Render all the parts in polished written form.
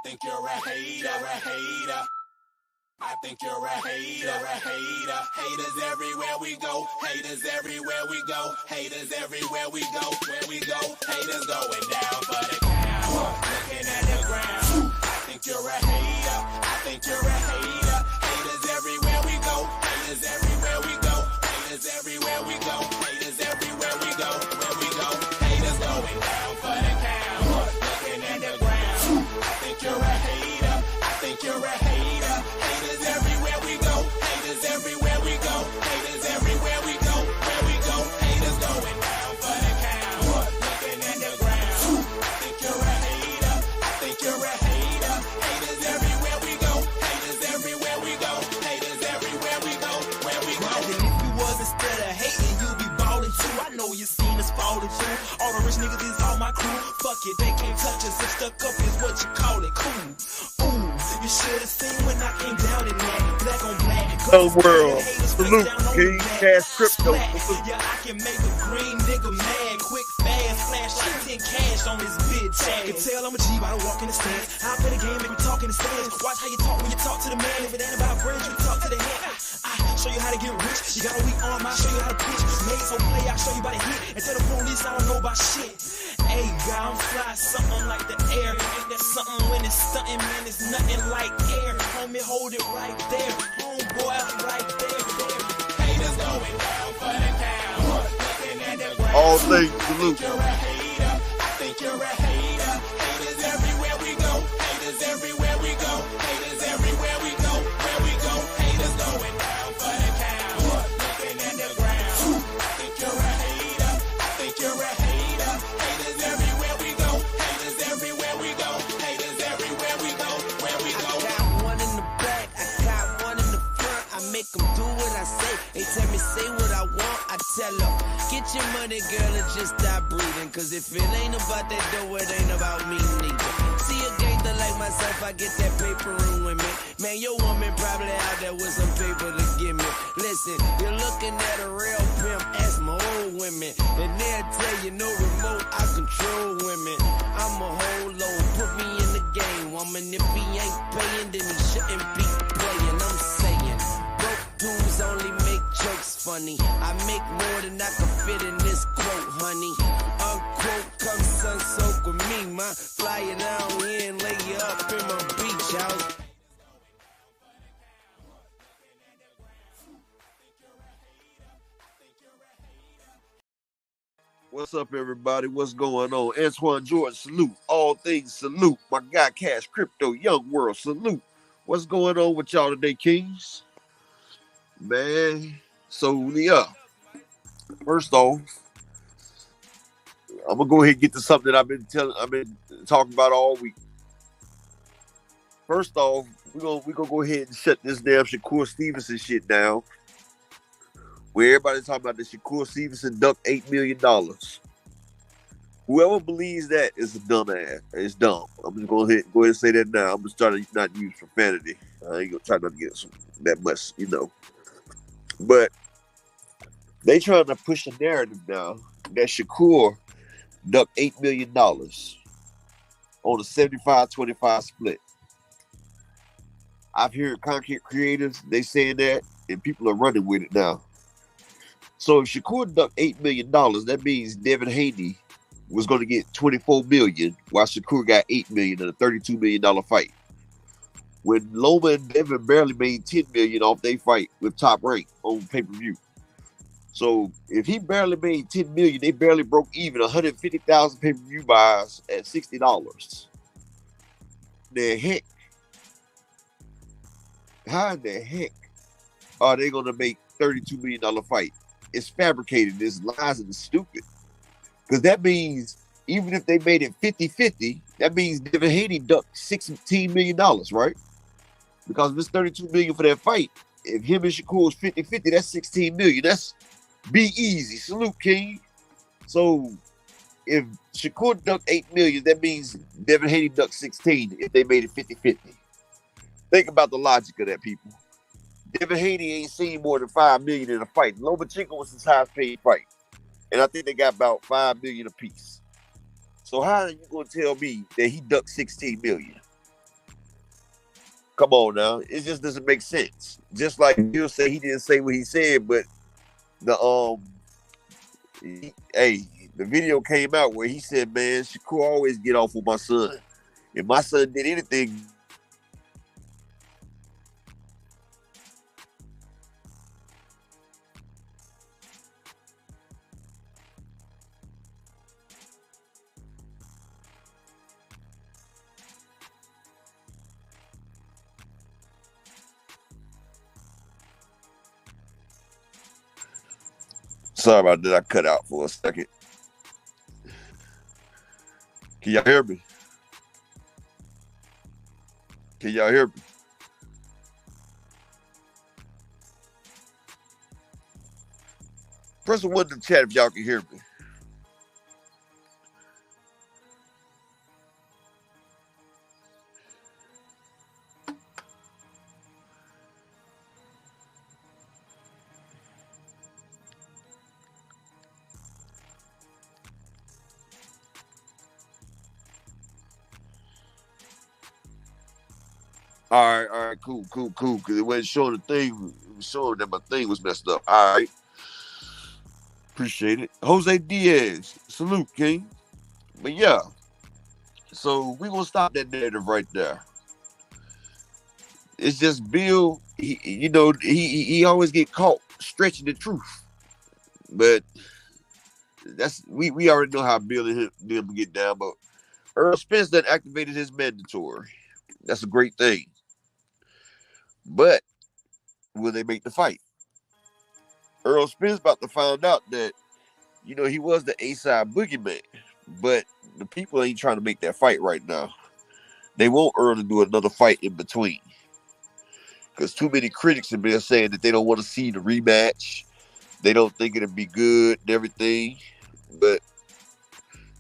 think you're a hater. I think you're a hater. Haters everywhere we go. Haters everywhere we go. Haters everywhere we go. Where we go, haters going down for the count. Looking at the ground. I think you're a hater. I think you're a hater. Haters everywhere we go. Haters everywhere we go. Haters everywhere we go. Haters everywhere we go. Where we go, haters going down for the count. Looking at the ground. I think you're a hater. I think you're a hater. Haters everywhere we go. Haters everywhere we go. Haters everywhere we go. Where we go, haters going down for the count. Looking at the ground. I think you're a hater. I think you're a hater. Haters everywhere we go. Haters everywhere we go. Haters everywhere we go. Where we go. And if you was instead of hating, you'd be ballin' too. I know you seen us fallin' too. All the rich niggas is all my crew. Fuck it, they can't touch us. If stuck up is what you call it, cool. Ooh, you should have seen when I came down in that. Black on black. Hello world. Salute, King Cash Crypto. Yeah, I can make a green nigga mad. Quick, fast, flash like 10 cash on this bitch ass. You can tell I'm a G by the walk in the stands. I play the game, make me talk in the stands. Watch how you talk when you talk to the man. If it ain't about bread, you talk to the head. I show you how to get rich. You got a weak arm, I'll show you how to pitch. Made so play, I'll show you by the hit. And tell the police I don't know about shit. Hey, God, I'm fly, something like the air. Ain't that something when it's stunting, man? It's nothing like air. Homie, hold it right there. Homeboy, I'm right there. Haters going down for the count. Looking at the ground. All things salute. You're a hater. I think you're a hater. Haters everywhere we go. Haters everywhere we go. Haters everywhere we go. Where we go, haters going down for the count. Looking at the ground. I think you're a hater. I think you're a hater. Haters everywhere we go. Haters everywhere we go. Haters everywhere we go. Where we go. I got one in the back, I got one in the front. I make them do what I say. They tell me say what I want, I tell them. Get your money, girl, and just stop breathing. Cause if it ain't about that dough, it ain't about me neither. See a gangster like myself, I get that paper and women. Man, your woman probably out there with some paper to give me. Listen, you're looking at a real pimp, ask my old women. And they'll tell you no remote, I control women. I'm a whole load, put me in the game, woman. If he ain't paying, then he shouldn't be playing. I'm saying, broke dudes only make jokes funny. I make more than I can fit in this quote, honey. Unquote, come sun soak with me, ma. Fly you down here and lay you up in my beach house. What's up, everybody? What's going on? Antoine George, salute. All things salute. My guy Cash Crypto, Young World, salute. What's going on with y'all today, Kings? Man, so yeah. First off, I'm gonna go ahead and get to something that I've been talking about all week. First off, we're gonna go ahead and shut this damn Shakur Stevenson shit down. Where everybody's talking about the Shakur Stevenson ducked $8 million. Whoever believes that is a dumbass. It's dumb. I'm just go ahead and say that now. I'm just trying to not use profanity. I ain't gonna try not to get that much, But they trying to push a narrative now that Shakur ducked $8 million on a 75-25 split. I've heard content creators, they saying that, and people are running with it now. So if Shakur ducked $8 million, that means Devin Haney was going to get $24 million, while Shakur got $8 million in a $32 million fight. When Loma and Devin barely made $10 million off their fight with Top Rank on pay-per-view. So if he barely made $10 million, they barely broke even 150,000 pay-per-view buys at $60. How in the heck are they going to make $32 million fight? It's fabricated. It's lies and it's stupid. Because that means even if they made it 50-50, that means Devin Haney ducked $16 million, right? Because if it's $32 million for that fight, if him and Shakur is 50-50, that's $16 million. That's be easy. Salute, King. So if Shakur ducked $8 million, that means Devin Haney ducked 16 if they made it 50-50. Think about the logic of that, people. Devin Haney ain't seen more than $5 million in a fight. Lomachenko was his highest paid fight. And I think they got about $5 million apiece. So how are you going to tell me that he ducked $16 million? Come on now. It just doesn't make sense. Just like Bill said, he didn't say what he said, but the hey, the video came out where he said, "Man, Shakur always get off with my son. If my son did anything, sorry about that. I cut out for a second. Can y'all hear me? Can y'all hear me? Press the one in the chat if y'all can hear me. All right, cool. Because it wasn't showing the thing. It was showing that my thing was messed up. All right. Appreciate it. Jose Diaz. Salute, King. But yeah. So we're going to stop that narrative right there. It's just Bill, he always get caught stretching the truth. But that's we already know how Bill and them get down. But Errol Spence that activated his mandatory. That's a great thing. But will they make the fight? Errol Spence about to find out that, he was the A-side boogeyman. But the people ain't trying to make that fight right now. They want Errol to do another fight in between. Because too many critics have been saying that they don't want to see the rematch. They don't think it'll be good and everything. But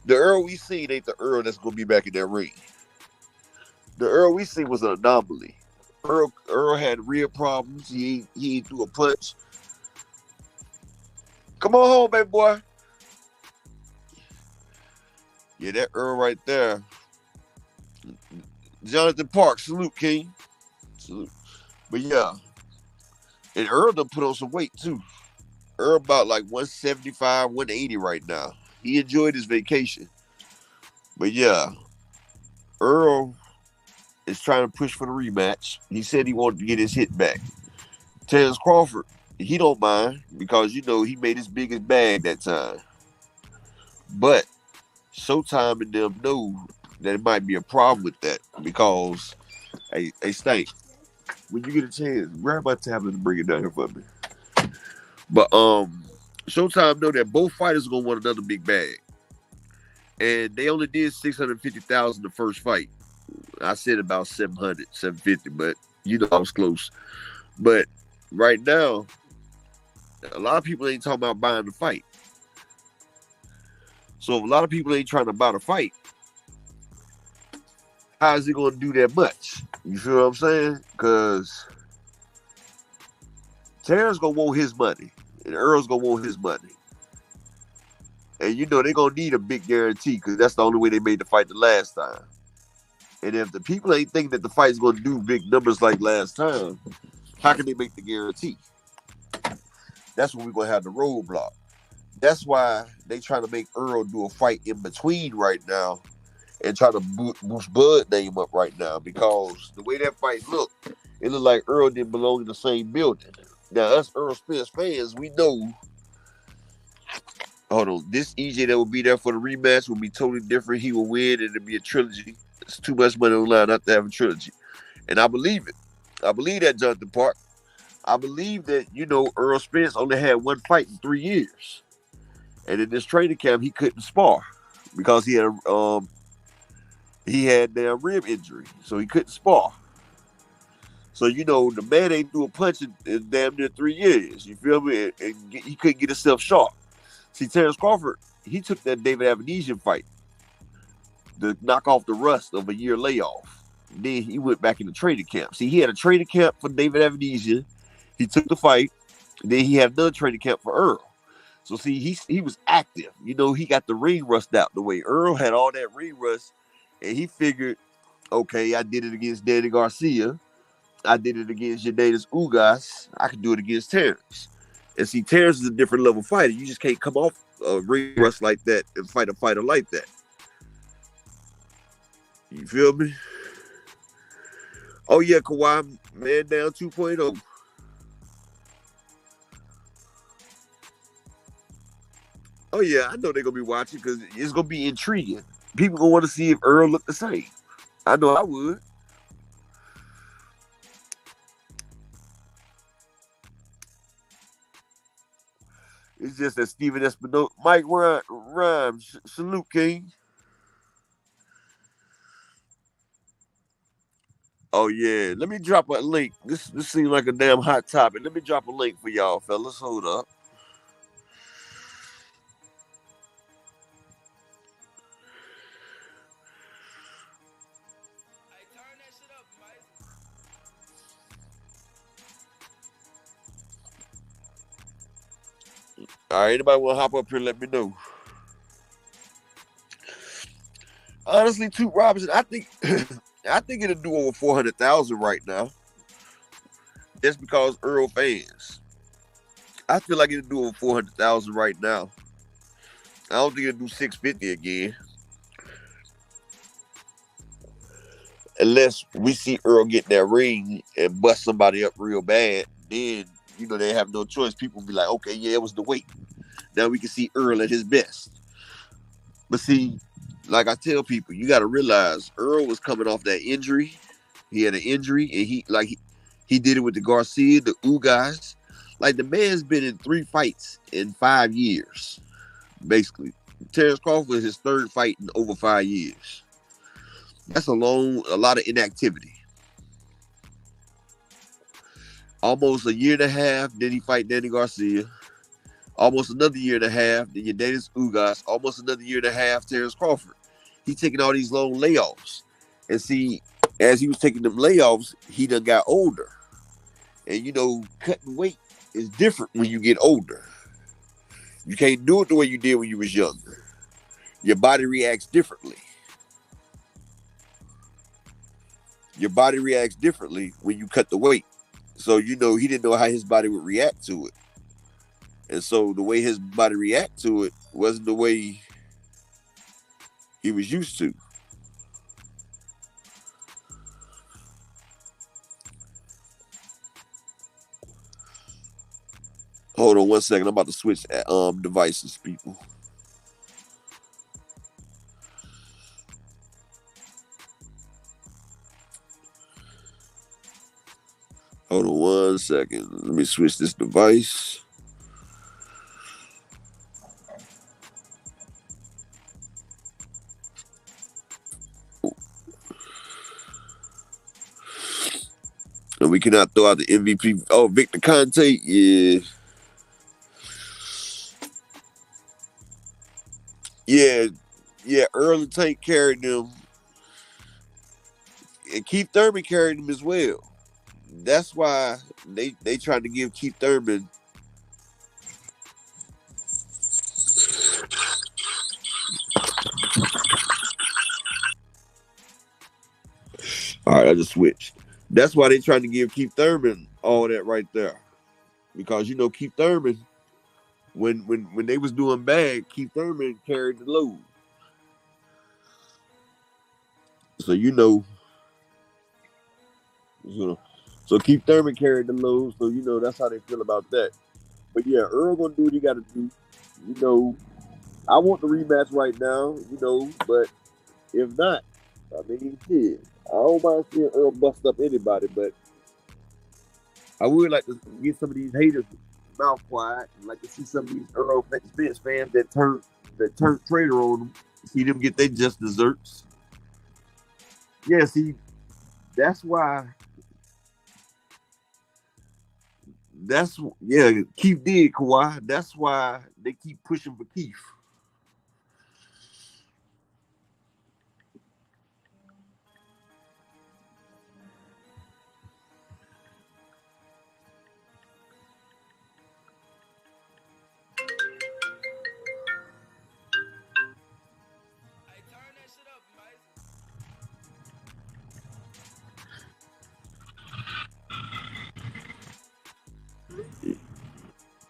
the Errol we seen ain't the Errol that's going to be back in that ring. The Errol we seen was an anomaly. Errol had real problems. He threw a punch. Come on home, baby boy. Yeah, that Errol right there. Jonathan Park, salute, King. Salute. But yeah. And Errol done put on some weight, too. Errol about like 175, 180 right now. He enjoyed his vacation. But yeah, Errol is trying to push for the rematch. He said he wanted to get his hit back. Terrence Crawford, he don't mind because, he made his biggest bag that time. But Showtime and them know that it might be a problem with that because, hey, Stank, when you get a chance, grab my tablet and bring it down here for me. But Showtime know that both fighters are going to want another big bag. And they only did $650,000 the first fight. I said about 700, 750, but I was close. But right now, a lot of people ain't talking about buying the fight. So if a lot of people ain't trying to buy the fight, how is he going to do that much? You feel what I'm saying? Because Terrence going to want his money, and Earl's going to want his money. And they're going to need a big guarantee because that's the only way they made the fight the last time. And if the people ain't thinking that the fight's going to do big numbers like last time, how can they make the guarantee? That's when we're going to have the roadblock. That's why they trying to make Errol do a fight in between right now and try to boost Bud name up right now because the way that fight looked, it looked like Errol didn't belong in the same building. Now, us Errol Spence fans, we know, hold on, this EJ that will be there for the rematch will be totally different. He will win and it'll be a trilogy. It's too much money on the line not to have a trilogy. And I believe it. I believe that, Jonathan Park. I believe that, Errol Spence only had one fight in 3 years. And in this training camp, he couldn't spar because he had their rib injury. So he couldn't spar. So, the man ain't do a punch in damn near 3 years. You feel me? And he couldn't get himself sharp. See, Terrence Crawford, he took that David Avenesian fight to knock off the rust of a year layoff. Then he went back in the training camp. See, he had a training camp for David Avenesian. He took the fight. Then he had another training camp for Errol. So, see, he was active. He got the ring rust out the way. Errol had all that ring rust, and he figured, okay, I did it against Danny Garcia. I did it against Jadanis Ugas. I can do it against Terrence. And see, Terrence is a different level fighter. You just can't come off a ring rust like that and fight a fighter like that. You feel me? Oh yeah, Kawhi, man down 2.0. Oh yeah, I know they're gonna be watching because it's gonna be intriguing. People gonna want to see if Errol looked the same. I know I would. It's just that Steven Espinosa, Mike Rhymes, salute King. Oh yeah, let me drop a link. This seems like a damn hot topic. Let me drop a link for y'all, fellas. Hold up. All right, anybody want to hop up here? Let me know. Honestly, Toot Robinson, I think, I think it'll do over 400,000 right now. Just because Earl fans, I feel like it'll do over 400,000 right now. I don't think it'll do 650 again, unless we see Earl get that ring and bust somebody up real bad. Then they have no choice. People will be like, okay, yeah, it was the weight. Now we can see Earl at his best. But see, like I tell people, you got to realize Earl was coming off that injury. He had an injury, and he did it with the Garcia, the Ugas. Like the man's been in 3 fights in 5 years, basically. Terrence Crawford is his 3rd fight in over 5 years. That's a lot of inactivity. Almost a year and a half, then he fight Danny Garcia. Almost another year and a half, then Dennis Ugas. Almost another year and a half, Terrence Crawford. He's taking all these long layoffs. And see, as he was taking them layoffs, he done got older. And cutting weight is different when you get older. You can't do it the way you did when you was younger. Your body reacts differently. Your body reacts differently when you cut the weight. So, he didn't know how his body would react to it. And so the way his body react to it wasn't the way he was used to. Hold on 1 second. I'm about to switch devices, people. Hold on 1 second. Let me switch this device. And we cannot throw out the MVP. Oh, Victor Conte, yeah. Yeah, Earl and Tank carried them. And Keith Thurman carried them as well. That's why they tried to give Keith Thurman. All right, I just switched. That's why they tried to give Keith Thurman all that right there. Because Keith Thurman, when they was doing bad, Keith Thurman carried the load. So so Keith Thurman carried the load. So that's how they feel about that. But yeah, Earl gonna do what he got to do. I want the rematch right now. But if not, I mean, shit. I don't mind seeing Earl bust up anybody, but I would like to get some of these haters mouth quiet. I'd like to see some of these Earl Spence fans that turn traitor on them. See them get their just desserts. Yeah, see, that's why. Keith did Kawhi. That's why they keep pushing for Keith.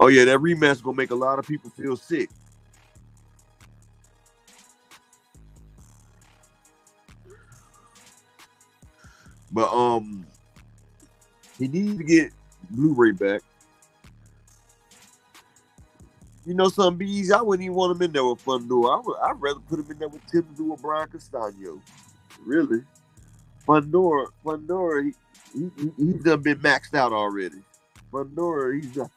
Oh yeah, that rematch gonna make a lot of people feel sick. But he needs to get Blu-ray back. You know, some bees, I wouldn't even want him in there with Fundor. I'd rather put him in there with Tim or Brian Castano. Really, Fundor, he's done been maxed out already. Fundor, he's done.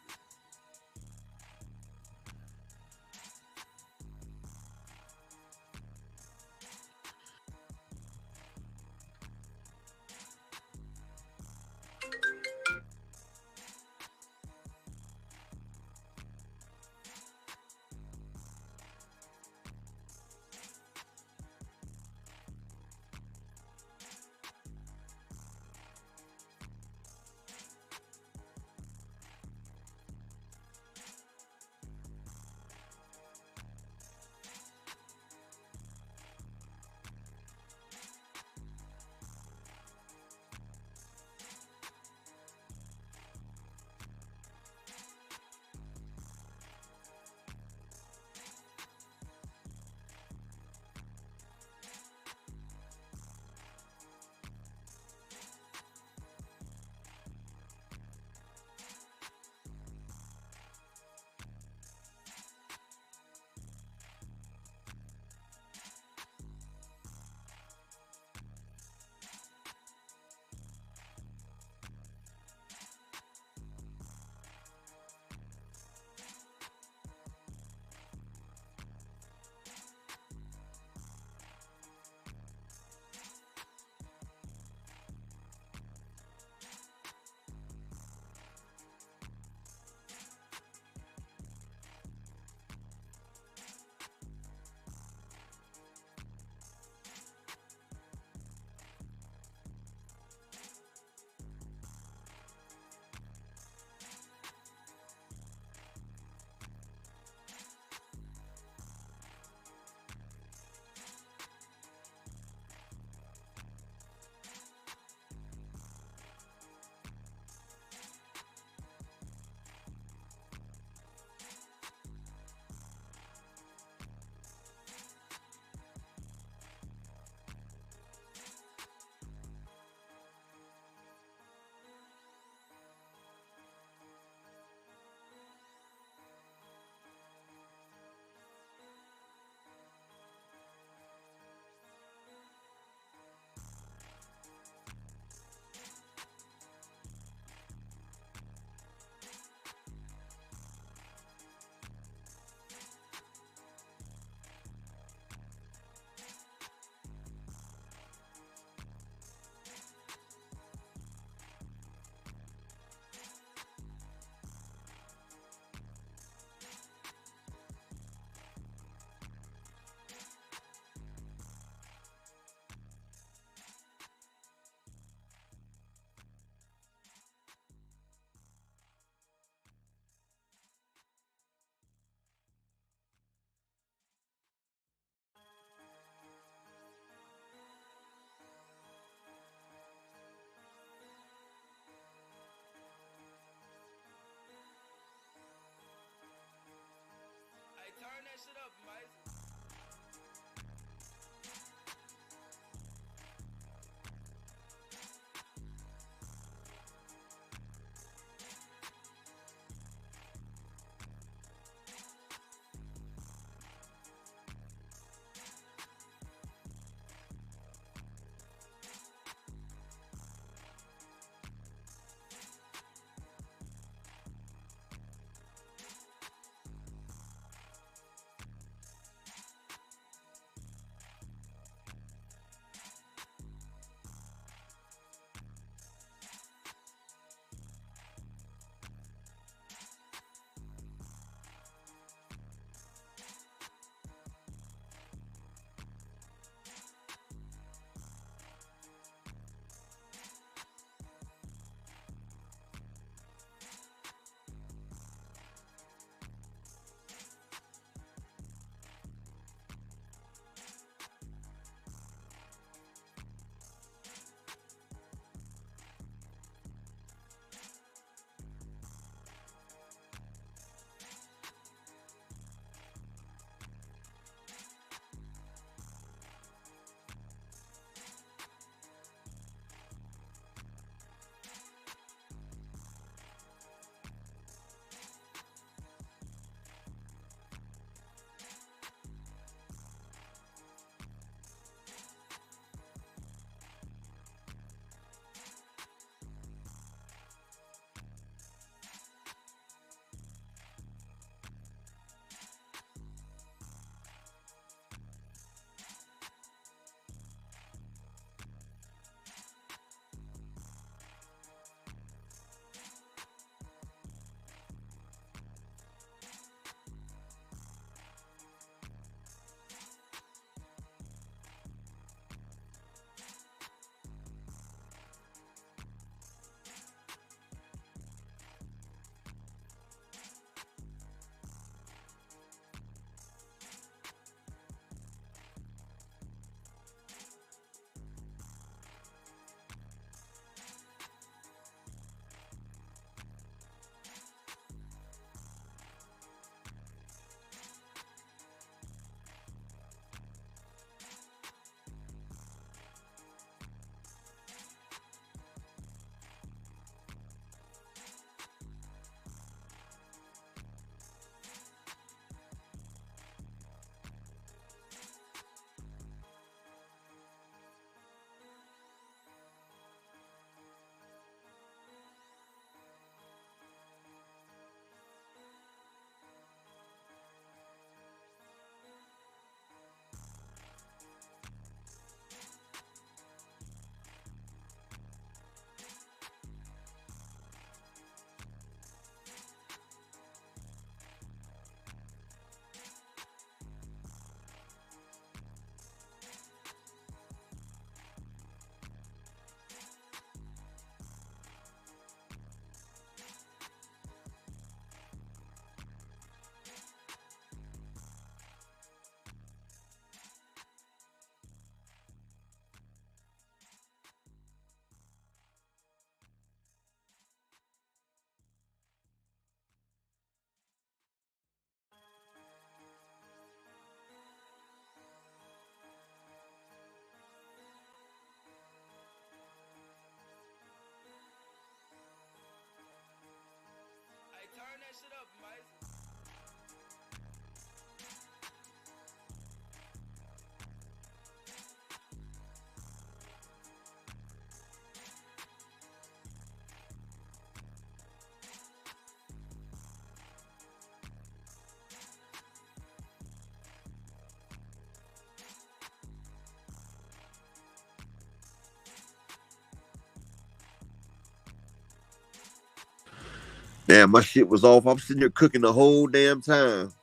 Damn, my shit was off. I'm sitting here cooking the whole damn time.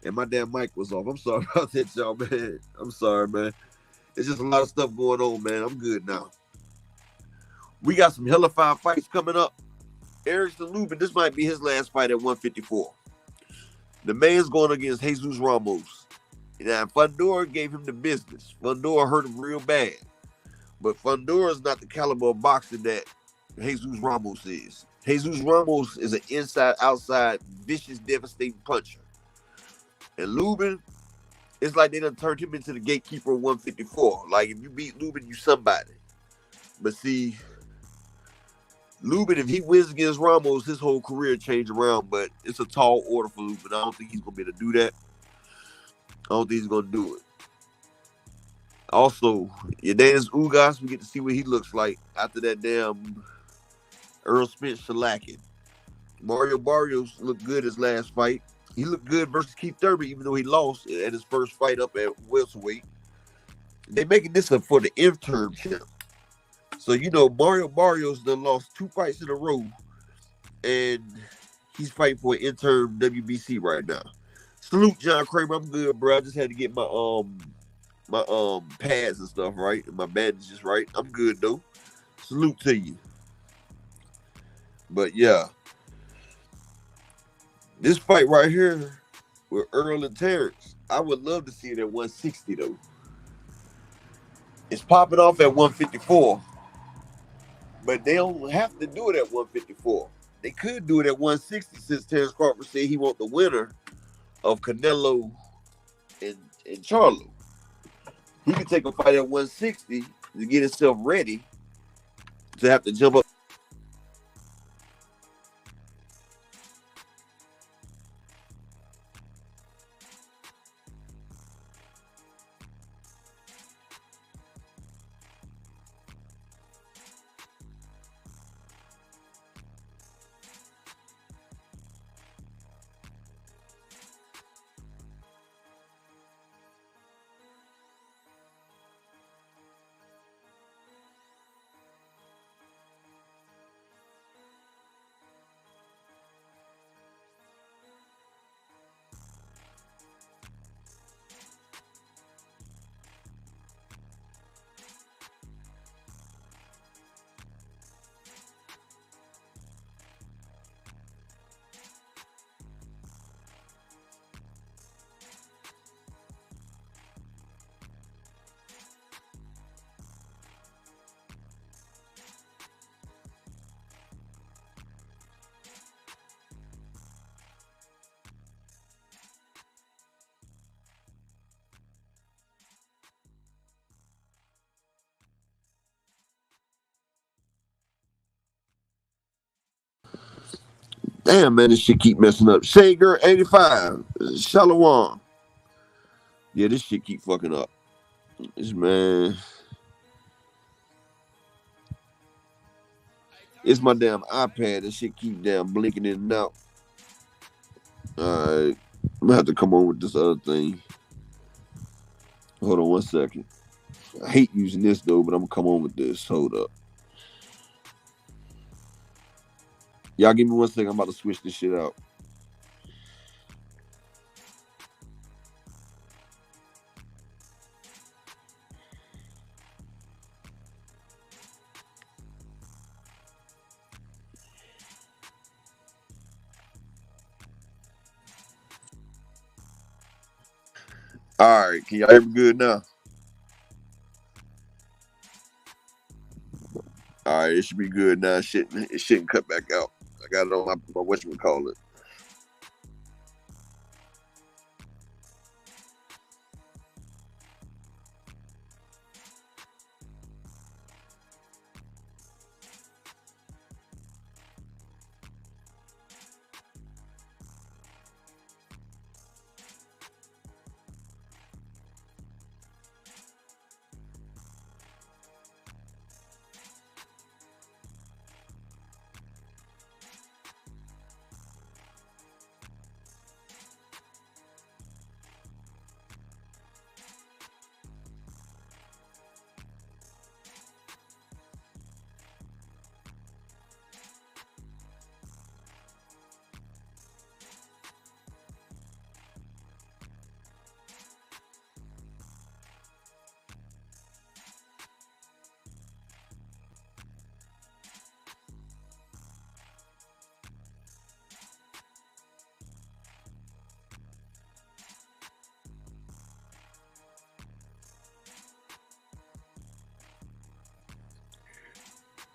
And my damn mic was off. I'm sorry about that, y'all, man. I'm sorry, man. It's just a lot of stuff going on, man. I'm good now. We got some hella fine fights coming up. Erickson Lubin, this might be his last fight at 154. The man's going against Jesus Ramos. Now, Fundora gave him the business. Fundora hurt him real bad. But Fundora is not the caliber of boxer that Jesus Ramos is. Jesus Ramos is an inside-outside, vicious, devastating puncher. And Lubin, it's like they done turned him into the gatekeeper of 154. Like, if you beat Lubin, you somebody. But see, Lubin, if he wins against Ramos, his whole career changed around. But it's a tall order for Lubin. I don't think he's going to be able to do that. I don't think he's going to do it. Also, Yordenis Ugas, we get to see what he looks like after that damn Errol Spence shellacking. Mario Barrios looked good his last fight. He looked good versus Keith Thurman, even though he lost at his first fight up at welterweight. They're making this up for the interim champ. So, Mario Barrios done lost 2 fights in a row, and he's fighting for an interim WBC right now. Salute, John Kramer. I'm good, bro. I just had to get my pads and stuff right, and my bandages right. I'm good though. Salute to you. But yeah, this fight right here with Errol and Terrence, I would love to see it at 160 though. It's popping off at 154, but they don't have to do it at 154. They could do it at 160 since Terrence Crawford said he wants the winner of Canelo and Charlo. He could take a fight at 160 to get himself ready to have to jump up. Damn, man, this shit keep messing up. Shager 85, Shalom. Yeah, this shit keep fucking up. This man, it's my damn iPad. This shit keep damn blinking in and out. All right, I'm gonna have to come on with this other thing. Hold on one second. I hate using this though, but I'm gonna come on with this. Hold up. Y'all give me 1 second. I'm about to switch this shit out. All right, can y'all hear me good now? All right, it should be good now. It shouldn't cut back out. I got it on my whatchamacallit.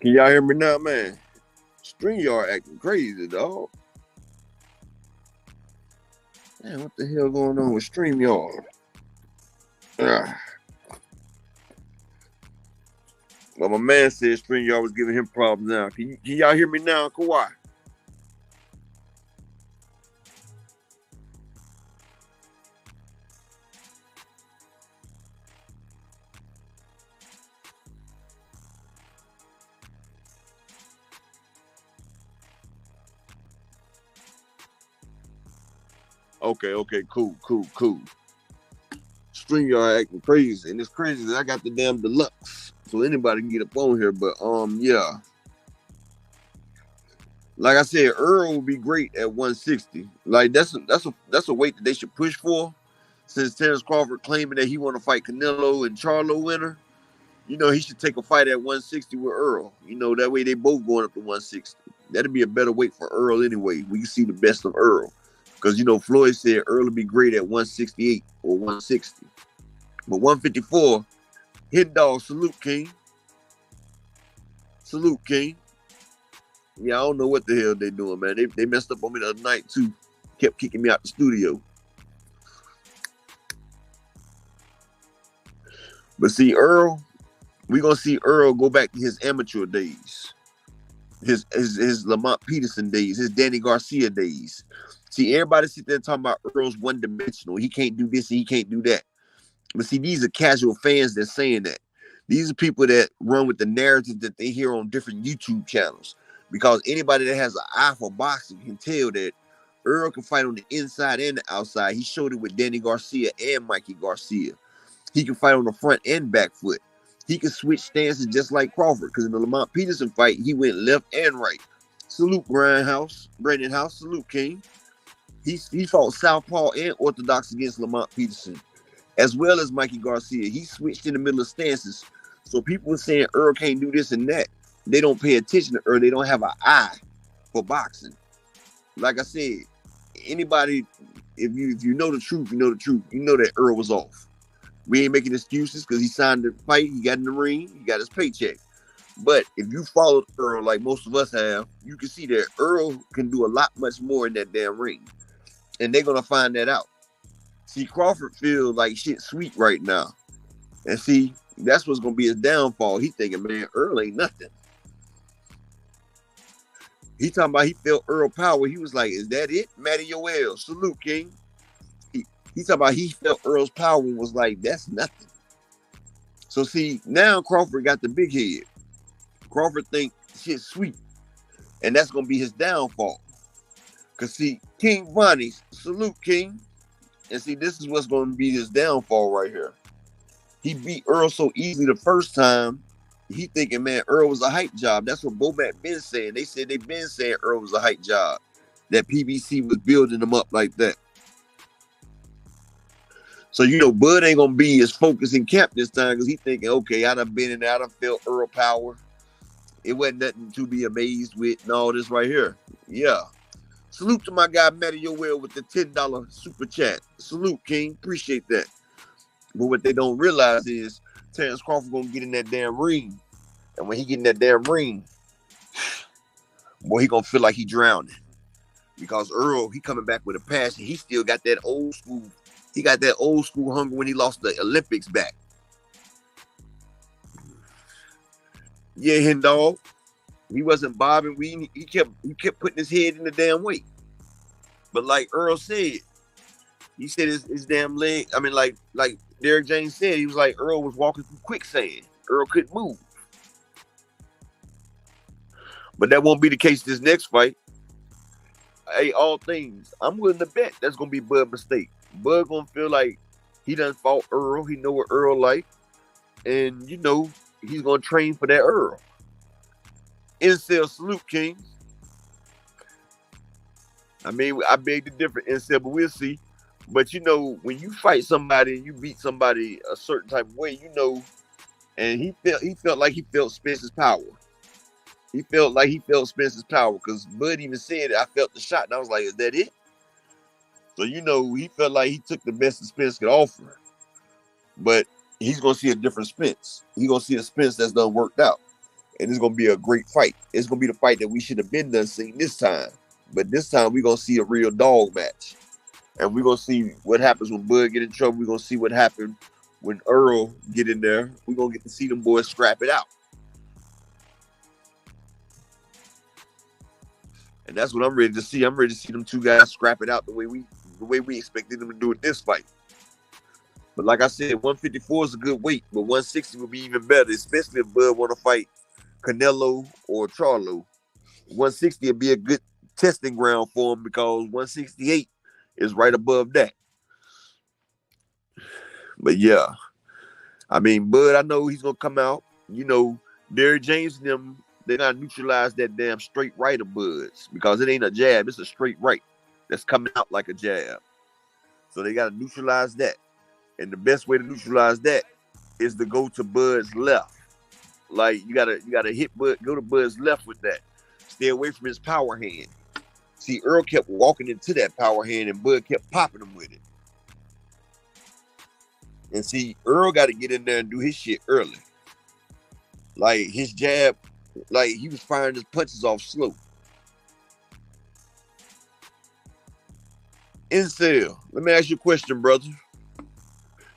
Can y'all hear me now, man? StreamYard acting crazy, dog. Man, what the hell going on with StreamYard? Well, my man said StreamYard was giving him problems now. Can y'all hear me now, Kawhi? Okay, cool. StreamYard acting crazy, and it's crazy that I got the damn deluxe, so anybody can get up on here. But yeah, like I said, Errol would be great at 160. Like that's a weight that they should push for. Since Terrence Crawford claiming that he want to fight Canelo and Charlo winner, you know he should take a fight at 160 with Errol. You know that way they both going up to 160. That'd be a better weight for Errol anyway. We can see the best of Errol. Because, you know, Floyd said Earl would be great at 168 or 160. But 154, hit dog, salute, King. Salute, King. Yeah, I don't know what the hell they doing, man. They messed up on me the other night, too. Kept kicking me out the studio. But see, Earl, we going to see Earl go back to his amateur days. His Lamont Peterson days, his Danny Garcia days. See, everybody sit there talking about Earl's one-dimensional. He can't do this and he can't do that. But see, these are casual fans that's saying that. These are people that run with the narrative that they hear on different YouTube channels. Because anybody that has an eye for boxing can tell that Earl can fight on the inside and the outside. He showed it with Danny Garcia and Mikey Garcia. He can fight on the front and back foot. He can switch stances just like Crawford. Because in the Lamont Peterson fight, he went left and right. Salute, Brandon House. Salute, King. He fought southpaw and orthodox against Lamont Peterson, as well as Mikey Garcia. He switched in the middle of stances. So people were saying Earl can't do this and that. They don't pay attention to Earl. They don't have an eye for boxing. Like I said, anybody, if you know the truth, you know the truth. You know that Earl was off. We ain't making excuses because he signed the fight. He got in the ring. He got his paycheck. But if you followed Earl like most of us have, you can see that Earl can do a lot much more in that damn ring. And they're going to find that out. See, Crawford feels like shit sweet right now. And see, that's what's going to be his downfall. He thinking, man, Earl ain't nothing. He talking about he felt Earl power. He was like, is that it? Matty Yoel, salute, King. He talking about he felt Earl's power and was like, that's nothing. So see, now Crawford got the big head. Crawford think shit sweet. And that's going to be his downfall. Because, see, King Vonnie, salute, King. And see, this is what's going to be his downfall right here. He beat Earl so easily the first time, he thinking, man, Earl was a hype job. That's what Bomac been saying. They said they've been saying Earl was a hype job. That PBC was building him up like that. So, you know, Bud ain't going to be as focused in camp this time because he thinking, okay, I done been in there. I done felt Earl power. It wasn't nothing to be amazed with and all this right here. Yeah. Salute to my guy, Matty Yoel, with the $10 super chat. Salute, King. Appreciate that. But what they don't realize is Terrence Crawford going to get in that damn ring. And when he get in that damn ring, boy, he going to feel like he drowning. Because Earl, he coming back with a passion. He still got that old school. He got that old school hunger when he lost the Olympics back. Yeah, hen dog. He wasn't bobbing. He kept putting his head in the damn weight. But like Earl said, he said his damn leg. I mean, like Derek James said, he was like Earl was walking through quicksand. Earl couldn't move. But that won't be the case this next fight. Hey, all things, I'm willing to bet that's gonna be Bud mistake. Bud gonna feel like he done fought Earl. He know what Earl like, and you know he's gonna train for that Earl. Incel, salute, King. I mean, I beg to differ, Incel, but we'll see. But you know, when you fight somebody and you beat somebody a certain type of way, you know, and he felt like he felt Spencer's power. He felt like he felt Spencer's power because Bud even said it. I felt the shot, and I was like, is that it? So, you know, he felt like he took the best that Spence could offer. But he's going to see a different Spence. He's going to see a Spence that's done worked out. and it's gonna be a great fight. It's gonna be the fight that we should have been done seeing this time. But this time we're gonna see a real dog match. And we're gonna see what happens when Bud get in trouble. We're gonna see what happened when Errol get in there. We're gonna get to see them boys scrap it out. And that's what I'm ready to see. I'm ready to see them two guys scrap it out the way we expected them to do it this fight. But like I said, 154 is a good weight, but 160 would be even better, especially if Bud want to fight Canelo or Charlo. 160 would be a good testing ground for him because 168 is right above that. But yeah, I mean, Bud, I know he's gonna come out. You know, Derrick James and them, they gotta neutralize that damn straight right of Bud's because it ain't a jab, it's a straight right that's coming out like a jab. So they gotta neutralize that. And the best way to neutralize that is to go to Bud's left. Like you gotta hit Bud, go to Bud's left with that. Stay away from his power hand. See, Earl kept walking into that power hand and Bud kept popping him with it. And see, Earl got to get in there and do his shit early. Like his jab, like he was firing his punches off slow. Incel, let me ask you a question, brother.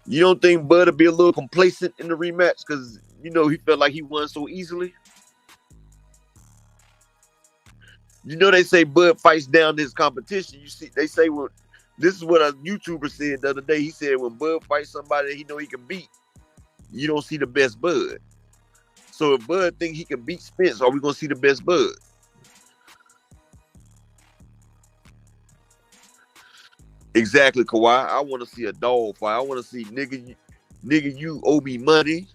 You don't think Bud will be a little complacent in the rematch because, you know, he felt like he won so easily? You know, they say Bud fights down his competition. You see, they say, well, this is what a YouTuber said the other day. He said when Bud fights somebody that he know he can beat, you don't see the best Bud. So if Bud think he can beat Spence, are we going to see the best Bud? Exactly, Kawhi. I want to see a dog fight. I want to see nigga, you owe me money.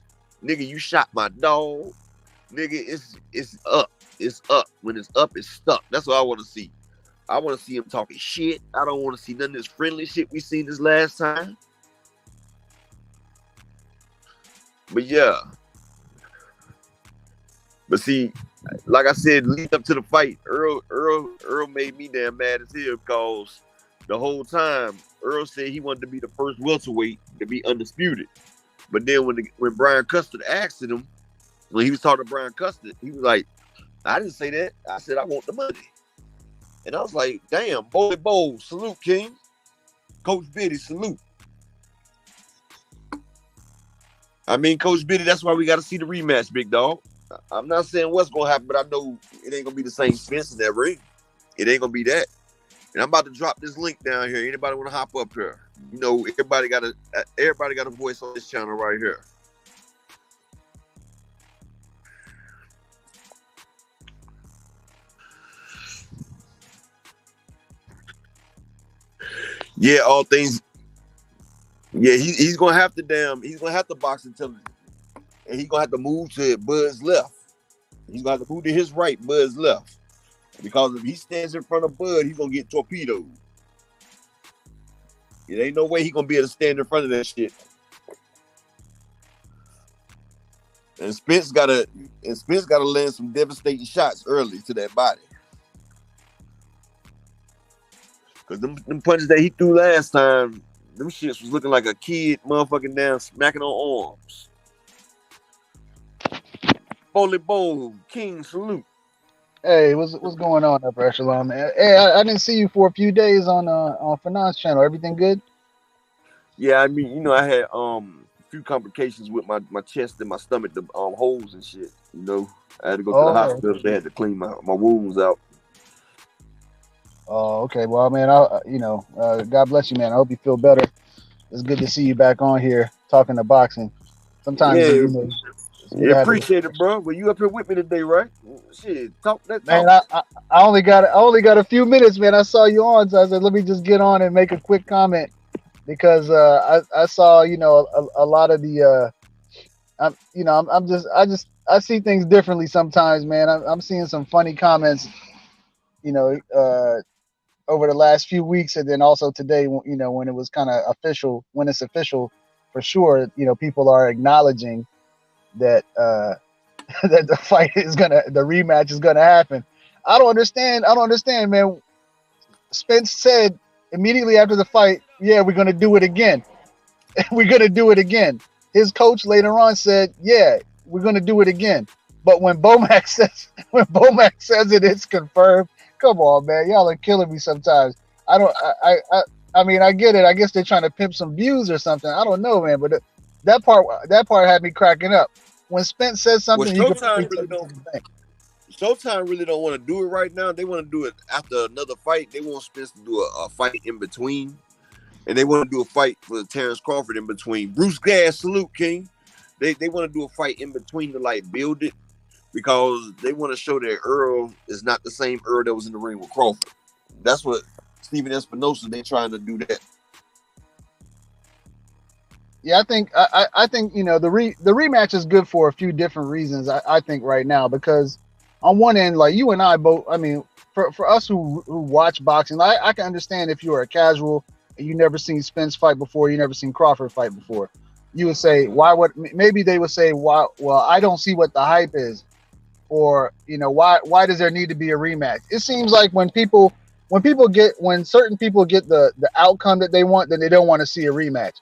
Nigga, you shot my dog. Nigga, it's up. It's up. When it's up, it's stuck. That's what I want to see. I want to see him talking shit. I don't want to see none of this friendly shit we seen this last time. But yeah. But see, like I said, lead up to the fight, Earl made me damn mad as hell because the whole time Earl said he wanted to be the first welterweight to be undisputed. But then when Brian Custard asked him, when he was talking to Brian Custard, he was like, I didn't say that. I said I want the money. And I was like, damn, Bowl, salute, King. Coach Biddy, salute. I mean, Coach Biddy, that's why we got to see the rematch, big dog. I'm not saying what's going to happen, but I know it ain't going to be the same Spence in that ring. It ain't going to be that. And I'm about to drop this link down here. Anybody want to hop up here? You know, everybody got a voice on this channel right here. Yeah, all things. Yeah, he's gonna have to box until, and he's gonna have to move to Bud's left. He's gonna have to move to his right, Bud's left. Because if he stands in front of Bud, he's gonna get torpedoed. It ain't no way he's gonna be able to stand in front of that shit. And Spence gotta land some devastating shots early to that body. Cause them punches that he threw last time, them shits was looking like a kid motherfucking down smacking on arms. Holy Bowl, King, salute. Hey, what's going on up, Echelon, man? Hey, I didn't see you for a few days on Fanon's channel. Everything good? Yeah, I mean, you know, I had a few complications with my chest and my stomach, the holes and shit. You know, I had to go to the hospital. They had to clean my wounds out. Oh, okay. Well, man, God bless you, man. I hope you feel better. It's good to see you back on here talking to boxing. Sometimes, yeah, appreciate it, bro. But you up here with me today, right? Shit, talk that talk. Man, I only got a few minutes, man. I saw you on, so I said, let me just get on and make a quick comment because I saw, you know, a lot of the, I see things differently sometimes, man. I'm seeing some funny comments, you know, over the last few weeks, and then also today, you know, when it was kind of official, when it's official for sure, you know, people are acknowledging that that the rematch is gonna happen. I don't understand, man. Spence said immediately after the fight, yeah, we're gonna do it again. We're gonna do it again. His coach later on said, yeah, we're gonna do it again. But when Bomac says it's confirmed, come on, man, y'all are killing me sometimes. I don't. I mean, I get it. I guess they're trying to pimp some views or something. I don't know, man. But that part had me cracking up. When Spence says Well, something, you can probably take it to the bank. Showtime really don't want to do it right now. They want to do it after another fight. They want Spence to do a fight in between, and they want to do a fight for Terrence Crawford in between. Bruce Gas, salute, King. They want to do a fight in between to like build it because they want to show that Errol is not the same Errol that was in the ring with Crawford. That's what Steven Espinosa, they trying to do that. Yeah, I think the the rematch is good for a few different reasons. I think right now because on one end, like you and I both, I mean, for us who watch boxing, I can understand if you're a casual and you never seen Spence fight before, you never seen Crawford fight before. You would say, why would maybe they would say, why? Well, I don't see what the hype is, or why does there need to be a rematch? It seems like when certain people get the outcome that they want, then they don't want to see a rematch.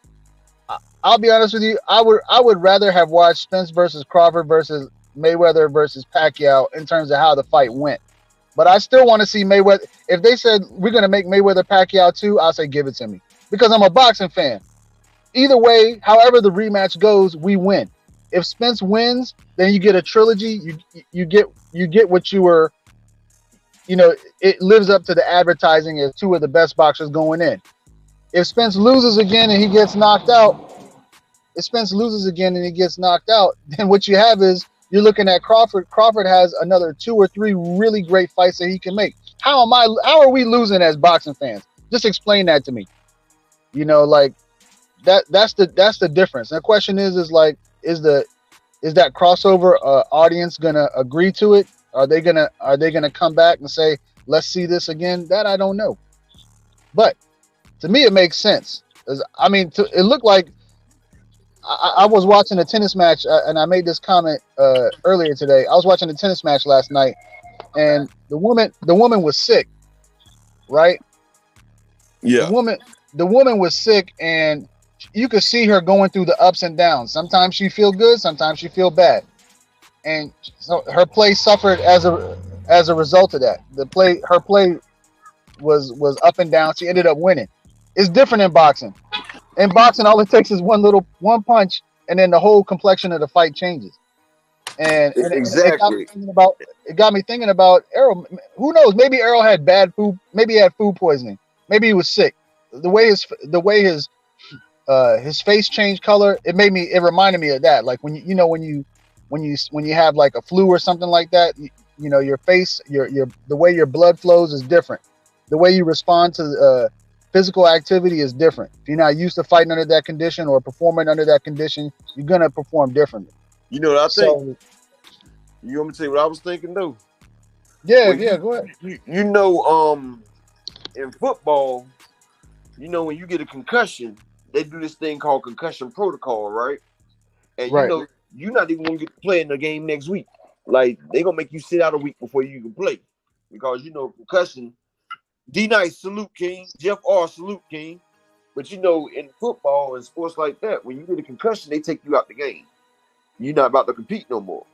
I'll be honest with you. I would rather have watched Spence versus Crawford versus Mayweather versus Pacquiao in terms of how the fight went. But I still want to see Mayweather. If they said we're going to make Mayweather Pacquiao 2, I'll say give it to me because I'm a boxing fan. Either way, however the rematch goes, we win. If Spence wins, then you get a trilogy. You get what you were. It lives up to the advertising as two of the best boxers going in. If Spence loses again and he gets knocked out, then what you have is you're looking at Crawford. Crawford has another 2 or 3 really great fights that he can make. How are we losing as boxing fans? Just explain that to me. Like that's the difference. And the question is like, is that crossover audience gonna agree to it? Are they gonna come back and say, let's see this again? That I don't know. But to me, it makes sense. It looked like I was watching a tennis match, and I made this comment earlier today. I was watching a tennis match last night, and the woman was sick, right? Yeah. The woman was sick, and you could see her going through the ups and downs. Sometimes she feel good, sometimes she feel bad, and so her play suffered as a result of that. Her play was up and down. She ended up winning. It's different in boxing. In boxing, all it takes is one punch, and then the whole complexion of the fight changes. And Exactly. It got me thinking about Errol. Who knows? Maybe Errol had bad food. Maybe he had food poisoning. Maybe he was sick. The way his face changed color, it reminded me of that. Like when you have like a flu or something like that, your face, the way your blood flows is different. The way you respond to physical activity is different. If you're not used to fighting under that condition or performing under that condition, you're gonna perform differently. You know what I think? You want me to tell you what I was thinking though? Yeah, go ahead. In football, when you get a concussion, they do this thing called concussion protocol, right? And right. You're not even gonna get to play in the game next week. Like they gonna make you sit out a week before you can play because concussion. D Nice, salute King. Jeff R, salute King. But in football and sports like that, when you get a concussion, they take you out the game. You're not about to compete no more.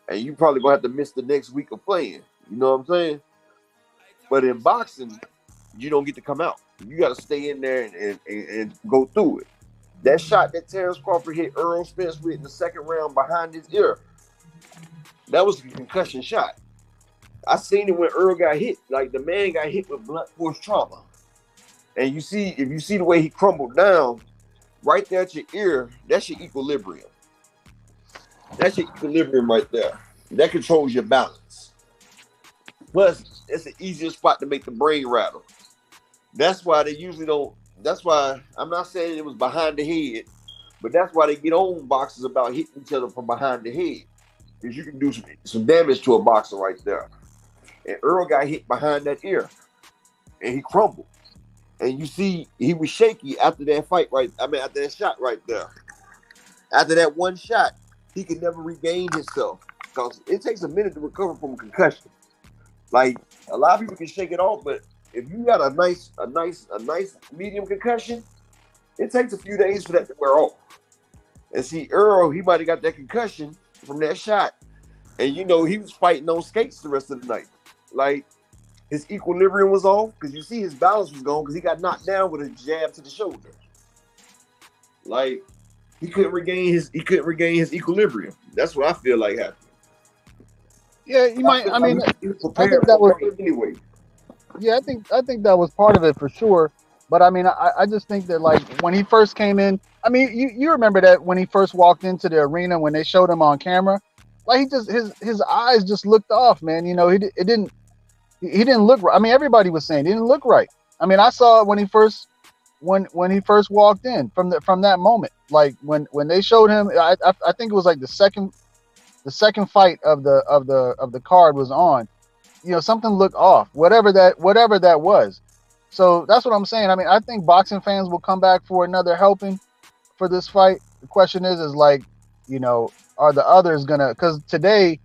And you probably gonna have to miss the next week of playing. You know what I'm saying? But in boxing, you don't get to come out. You got to stay in there and go through it. That shot that Terrence Crawford hit Errol Spence with in the second round behind his ear, that was a concussion shot. I seen it when Earl got hit. Like the man got hit with blunt force trauma. And if you see the way he crumbled down, right there at your ear, that's your equilibrium. That's your equilibrium right there. That controls your balance. Plus, it's the easiest spot to make the brain rattle. That's why they usually don't. That's why I'm not saying it was behind the head, but that's why they get on boxers about hitting each other from behind the head. Because you can do some damage to a boxer right there. And Earl got hit behind that ear, and he crumbled. And you see, he was shaky after that fight, after that shot right there. After that one shot, he could never regain himself because it takes a minute to recover from a concussion. Like a lot of people can shake it off, but if you got a nice medium concussion, it takes a few days for that to wear off. And see, Earl, he might have got that concussion from that shot, And you know, he was fighting on skates the rest of the night. Like his equilibrium was off because you see his balance was gone because he got knocked down with a jab to the shoulder. Like he couldn't regain his equilibrium. That's what I feel like happened. Yeah, you might. I mean, He was I prepared think that was. for it anyway. Yeah, I think that was part of it for sure. But I mean, I just think that like when he first came in, I mean, you remember that when he first walked into the arena when they showed him on camera, like he just his eyes just looked off, man. You know, he didn't look right. I mean, everybody was saying he didn't look right. I mean, I saw it when he first walked in from that moment. Like when they showed him, I think it was like the second fight of the card was on. You know, something looked off, whatever that was. So that's what I'm saying. I mean, I think boxing fans will come back for another helping for this fight. The question is like, you know, are the others gonna? Because today,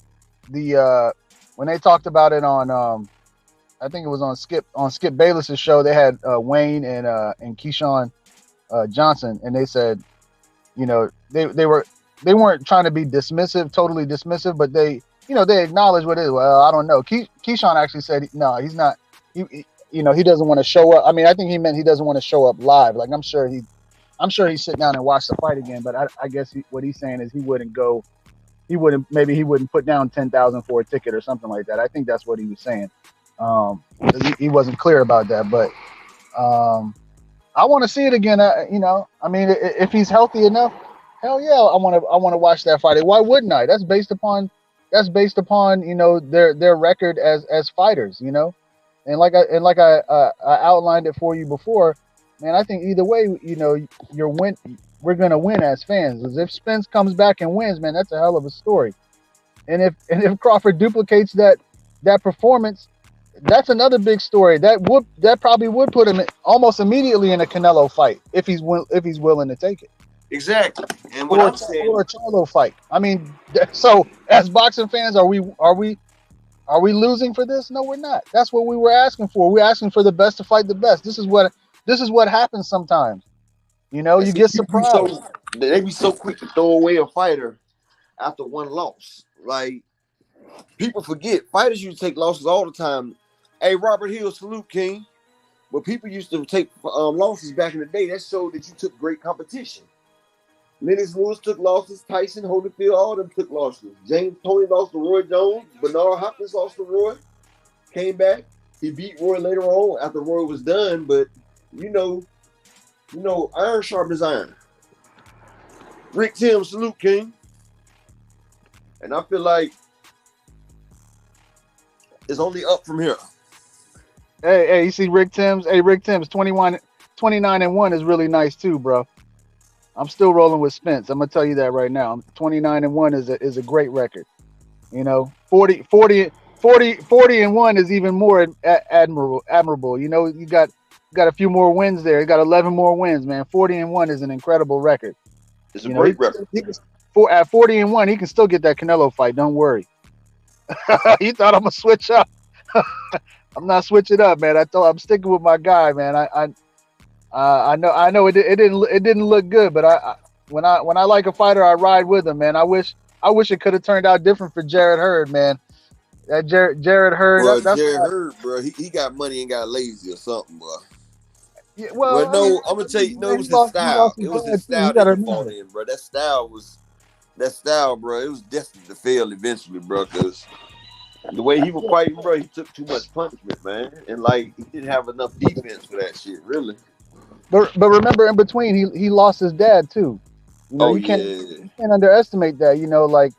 the when they talked about it on, I think it was on Skip Bayless's show, they had Wayne and Keyshawn Johnson, and they said, you know, they weren't trying to be totally dismissive, but they, you know, they acknowledge what it is. Well, I don't know. Keyshawn actually said, no, he's not. You know, he doesn't want to show up. I mean, I think he meant he doesn't want to show up live. Like, I'm sure he'd sit down and watch the fight again. But I guess what he's saying is he wouldn't put down 10,000 for a ticket or something like that. I think that's what he was saying. He wasn't clear about that, but I want to see it again. You know, I mean, if he's healthy enough, hell yeah, I want to watch that fight. Why wouldn't I? That's based upon you know their record as fighters. You know, and like I outlined it for you before, man. I think either way, you know, we're gonna win as fans. As if Spence comes back and wins, man, that's a hell of a story. And if Crawford duplicates that performance, that's another big story. That probably would put him almost immediately in a Canelo fight if he's willing to take it. Exactly. And what I'm saying, or a Charlo fight. I mean, so as boxing fans, are we losing for this? No, we're not. That's what we were asking for. We're asking for the best to fight the best. This is what happens sometimes. You know, you get surprised. They be so quick to throw away a fighter after one loss. Like, people forget fighters used to take losses all the time. Hey, Robert Hill, salute, King. But people used to take losses back in the day. That showed that you took great competition. Lennox Lewis took losses. Tyson, Holyfield, all of them took losses. James Toney lost to Roy Jones. Bernard Hopkins lost to Roy. Came back. He beat Roy later on after Roy was done. But, you know, iron sharpens iron. Rick Tim, salute, King. And I feel like it's only up from here. Hey, you see Rick Tim's? Hey, Rick Tim's 29-1 is really nice too, bro. I'm still rolling with Spence. I'm gonna tell you that right now. 29-1 is a great record. You know, 40-1 is even more admirable. You know, you got a few more wins there. You got 11 more wins, man. 40-1 is an incredible record. It's a great record. At 40-1, he can still get that Canelo fight. Don't worry. You thought I'm gonna switch up? I'm not switching up, man. I'm sticking with my guy, man. I know it didn't look good, but when I like a fighter, I ride with him, man. I wish it could have turned out different for Jared Hurd, man. That Jared Hurd, bro, Jared Hurd, bro, he got money and got lazy or something, bro. Yeah, well, no, I'm gonna tell you, no, it was his style. It was his style that he fought in, bro. That style, bro. It was destined to fail eventually, bro. Because the way he was fighting, bro, he took too much punishment, man, and like he didn't have enough defense for that shit, really. But remember, in between, he lost his dad too. You know, you can't underestimate that. You know, like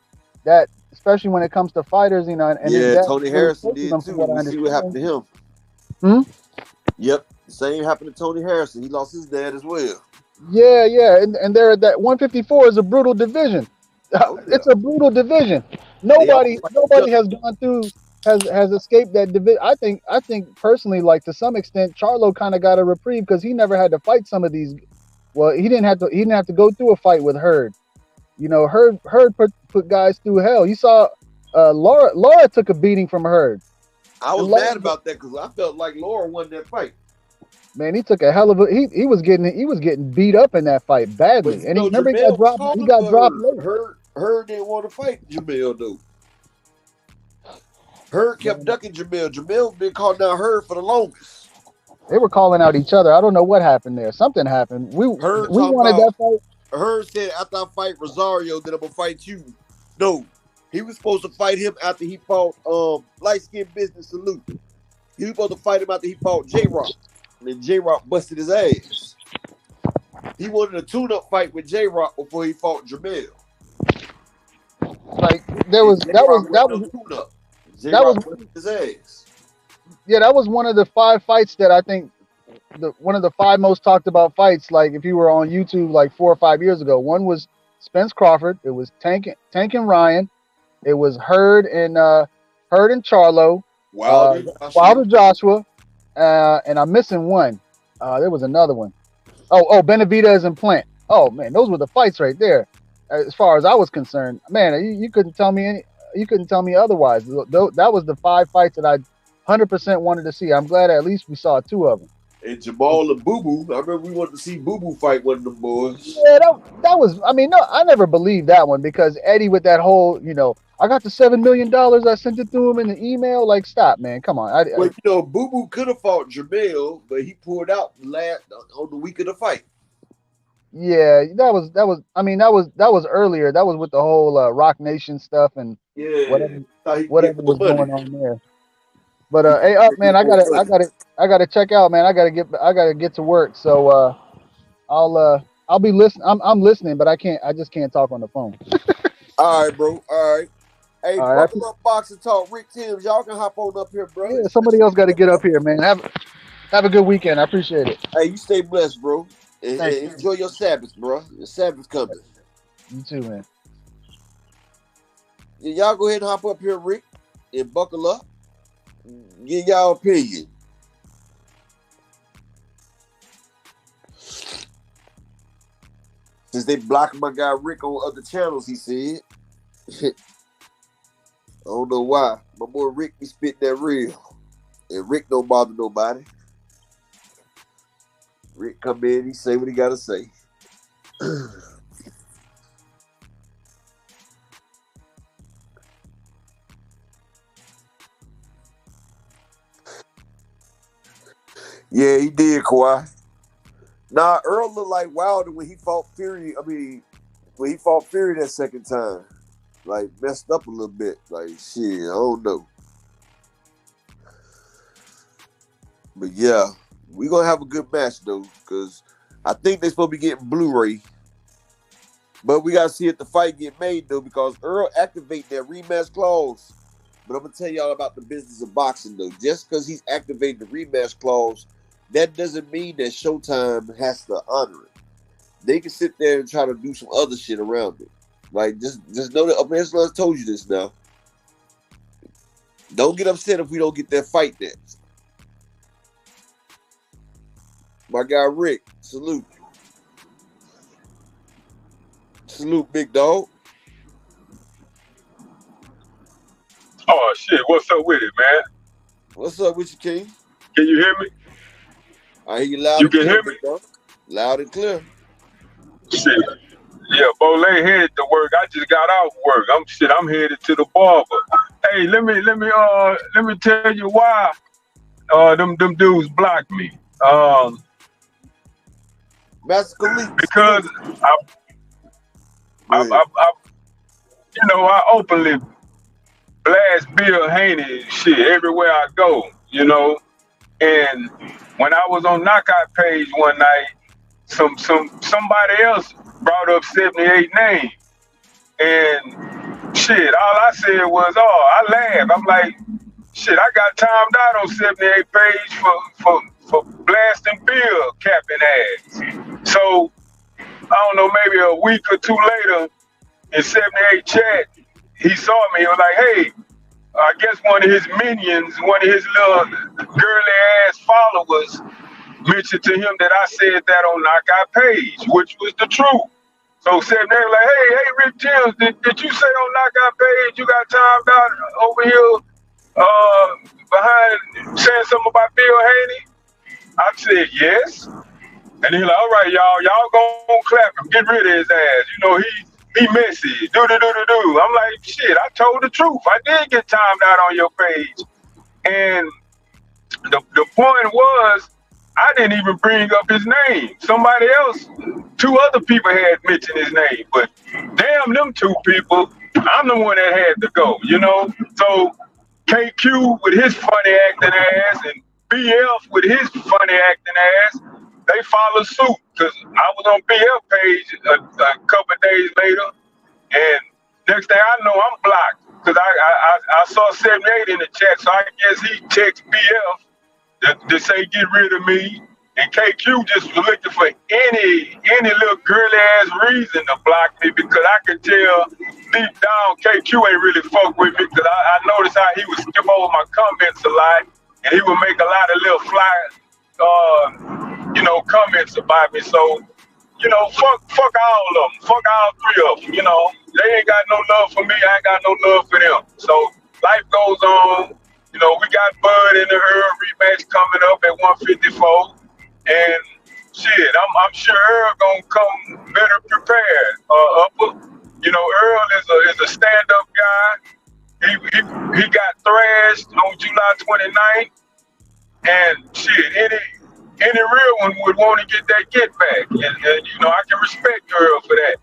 that, especially when it comes to fighters. You know, and his dad, Tony Harrison did too. You see what happened to him? Yep, same happened to Tony Harrison. He lost his dad as well. Yeah, and there that 154 is a brutal division. It's a brutal division. Nobody has gone through has escaped that division. I think personally, like to some extent, Charlo kind of got a reprieve because he never had to fight some of these. Well, he didn't have to go through a fight with Hurd. You know, Hurd put guys through hell. You saw Laura took a beating from Hurd. I was mad about that because I felt like Laura won that fight. Man, he took a hell of a he was getting beat up in that fight badly. And he got dropped late. Hurd didn't want to fight Jamel though. Hurd kept ducking Jamel. Jamel been calling out Hurd for the longest. They were calling out each other. I don't know what happened there. Something happened. We Hurd talking wanted about that fight. Hurd said after I fight Rosario, then I'm gonna fight you. No, he was supposed to fight him after he fought light skin business salute. He was supposed to fight him after he fought J Rock. And then J Rock busted his ass. He wanted a tune-up fight with J Rock before he fought Jamel. Like that was tune-up. J Rock busted his ass. Yeah, that was one of the 5 fights that I think one of the 5 most talked about fights. Like if you were on YouTube like 4 or 5 years ago, one was Spence Crawford. It was Tank and Ryan. It was Hurd and Charlo. Wilder Joshua. And I'm missing one. There was another one. Oh, Benavidez and Plant. Oh man, those were the fights right there. As far as I was concerned, man, you couldn't tell me otherwise. That was the 5 fights that I 100% wanted to see. I'm glad at least we saw 2 of them. And Jamal and Boo Boo. I remember we wanted to see Boo Boo fight one of them boys. Yeah, that was. I mean, no, I never believed that one because Eddie with that whole, I got the $7 million. I sent it to him in the email. Like, stop, man, come on. Boo Boo could have fought Jamel, but he pulled out on the week of the fight. Yeah, that was. I mean, that was earlier. That was with the whole Rock Nation stuff and whatever was going on there. But hey, up, man, I gotta check out, man. I gotta get to work. So I'll be listening. I'm listening, but I just can't talk on the phone. All right, bro. All right. Hey, buckle up, Boxing Talk. Rick Timms, y'all can hop on up here, bro. Yeah, somebody else got to get up here, man. Have a good weekend. I appreciate it. Hey, you stay blessed, bro. And enjoy your Sabbath, bro. Your Sabbath coming. You too, man. Yeah, y'all go ahead and hop up here, Rick, and buckle up. Get y'all opinion. Since they blocked my guy Rick on other channels, he said. I don't know why. My boy Rick be spitting that real. And Rick don't bother nobody. Rick come in, he say what he gotta say. Yeah, he did, Kawhi. Nah, Earl looked like Wilder when he fought Fury. When he fought Fury that second time. Like, messed up a little bit. Like, shit, I don't know. But yeah, we gonna have a good match, though, because I think they're supposed to be getting Blu-ray. But we gotta see if the fight get made, though, because Earl activate that rematch clause. But I'm gonna tell y'all about the business of boxing, though. Just because he's activating the rematch clause, that doesn't mean that Showtime has to honor it. They can sit there and try to do some other shit around it. Like, just know that Upper told you this now. Don't get upset if we don't get that fight next. My guy Rick, salute. Salute, big dog. Oh, shit. What's up with it, man? What's up with you, King? Can you hear me? I hear you loud and clear. You can hear me? Dog. Loud and clear. Shit. Yeah, Bolay headed to work. I just got out of work. I'm headed to the barber. Hey, let me tell you why them dudes blocked me. Because I openly blast Bill Haney shit everywhere I go, And when I was on Knockout Page one night, somebody else brought up 78 names. And shit, all I said was, I laughed. I'm like, shit, I got timed out on 78 Page for blasting Bill capping ass. So, I don't know, maybe a week or two later, in 78 chat, he saw me and was like, hey, I guess one of his minions, one of his little girly ass followers mentioned to him that I said that on Knockout Page, which was the truth. So 78 was like, hey, Rick Timms, did you say on Knockout Page you got timed out over here behind saying something about Bill Haney? I said, yes. And he's like, all right, y'all gonna clap him, get rid of his ass. me messy, do. I'm like, shit, I told the truth. I did get timed out on your page. And the point was, I didn't even bring up his name. Somebody else, two other people had mentioned his name, but damn them two people, I'm the one that had to go, you know? So KQ with his funny acting ass and BF with his funny acting ass, they followed suit because I was on BF page a couple of days later, and next thing I know, I'm blocked because I saw 78 in the chat, so I guess he texted BF to say get rid of me, and KQ just was looking for any little girly ass reason to block me because I could tell deep down KQ ain't really fuck with me because I noticed how he would skip over my comments a lot, and he would make a lot of little comments about me. So, fuck all of them, fuck all three of them. They ain't got no love for me, I ain't got no love for them. So life goes on. We got Bud in the Errol rematch coming up at 154, and shit, I'm sure Errol gonna come better prepared. Earl is a stand-up guy. He got thrashed on July 29th, and shit, any real one would want to get that get back, and I can respect Earl for that.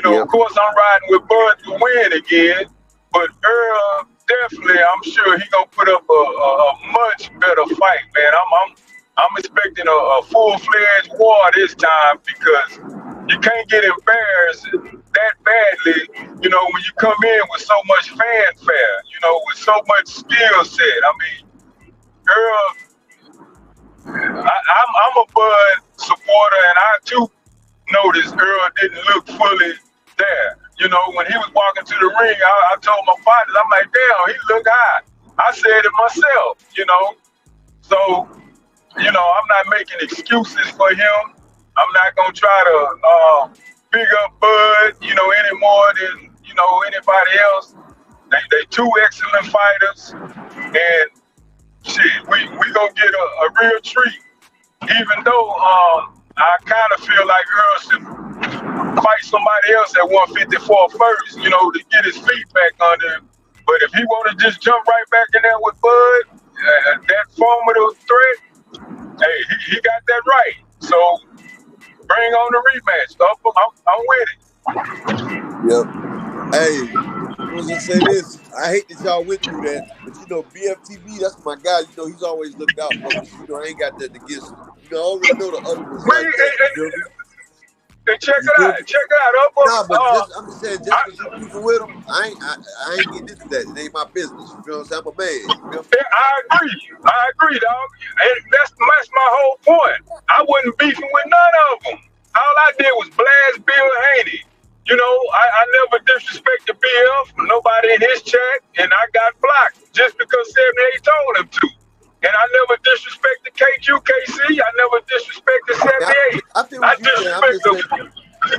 Of course I'm riding with Bud to win again, but Earl definitely, I'm sure he gonna put up a much better fight, man. I'm expecting a full-fledged war this time because you can't get embarrassed that badly, when you come in with so much fanfare, with so much skill set. I mean, Earl, I'm a Bud supporter, and I too noticed Earl didn't look fully there. When he was walking to the ring, I told my fighters, I'm like, damn, he look high. I said it myself, So, I'm not making excuses for him. I'm not gonna try to big up Bud, any more than anybody else. They two excellent fighters, and shit, we gonna get a real treat. Even though I kind of feel like Earl should fight somebody else at 154 first, to get his feet back under him. But if he want to just jump right back in there with Bud, that formidable threat, hey, he got that right. So bring on the rematch. I'm with it. Yep. Hey, I was gonna say this. I hate that y'all went through that, but BFTV, that's my guy. He's always looked out for me. I ain't got that against. I already know the other ones like that. Check it out. Nah, but I'm just saying, just because you beefing with him, I ain't getting into that. It ain't my business. You know what I'm saying? I'm a man. I agree, dog. And that's my whole point. I wasn't beefing with none of them. All I did was blast Bill Haney. I never disrespected BF, nobody in his chat, and I got blocked just because 78 told him to. And I never disrespected KQKC. I never disrespected 78. I feel what you're saying.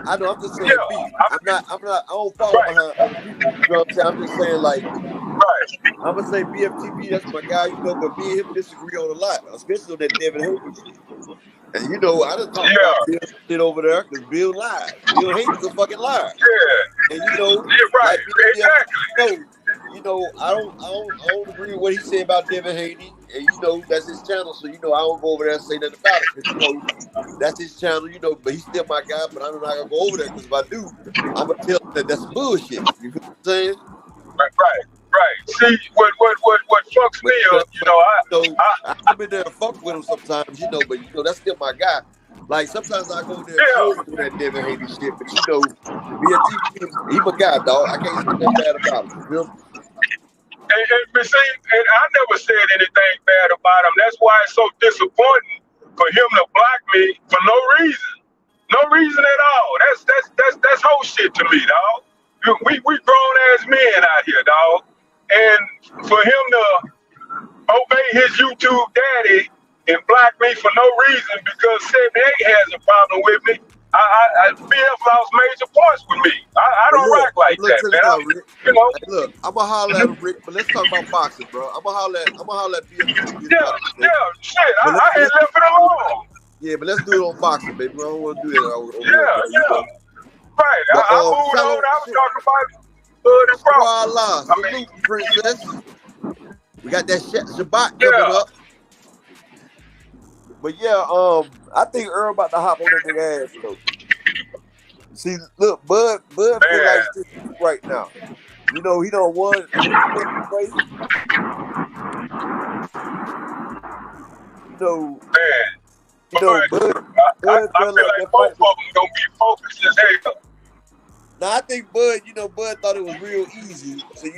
I'm just saying beef. I don't follow behind other people. You know what I'm saying? I'm just saying, like, I'm gonna say BFTV, that's my guy, but me and him disagree on a lot, especially on that Devin Haney shit. And I done talked about Bill shit over there because Bill lied. Bill Haney's a fucking liar. Yeah. And right. Exactly. I don't agree with what he said about Devin Haney. And that's his channel, so I don't go over there and say nothing about it. Because that's his channel, but he's still my guy, but I'm not gonna go over there because if I do, I'm gonna tell him that that's bullshit. You know what I'm saying? Right. See what fucks me up, I've been there to fuck with him sometimes, but that's still my guy. Like sometimes I go there and do that Devin Haney shit, but BFTV, he my guy, dog. I can't say nothing bad about him. You know? And I never said anything bad about him. That's why it's so disappointing for him to block me for no reason. No reason at all. That's whole shit to me, dog. We grown ass men out here, dog. And for him to obey his YouTube daddy and block me for no reason because 78 has a problem with me, BF lost major points with me. I don't rock like that, man. Look, I'm gonna holler at him, Rick, but let's talk about boxing, bro. I'm gonna holler at BF. Shit. I had left it alone. Yeah, but let's do it on boxing, baby. I don't want to do that. Right. But I moved on. I was talking about the problem. Allah, I salute, mean, princess. We got that Shabbat coming yeah, up. But yeah, I think Earl about to hop on that nigga ass though. See, look, Bud feel like man, this right now. You know, he don't won 3 months away. You know, man. But Bud I felt feel like like that both fight of was. them gonna be focused as hell. Now I think Bud, Bud thought it was real easy. So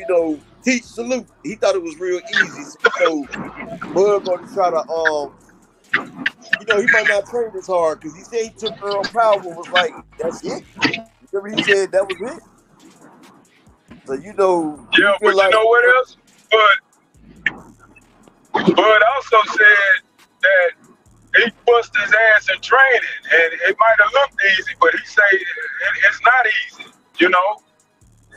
teach salute. He thought it was real easy. So Bud gonna try to he might not train as hard because he said he took Earl Power was like that's it. Remember he said that was it. So he Yeah, feel but you like know what else? Bud also said that he bust his ass in training, and it might have looked easy, but he said it's not easy. You know.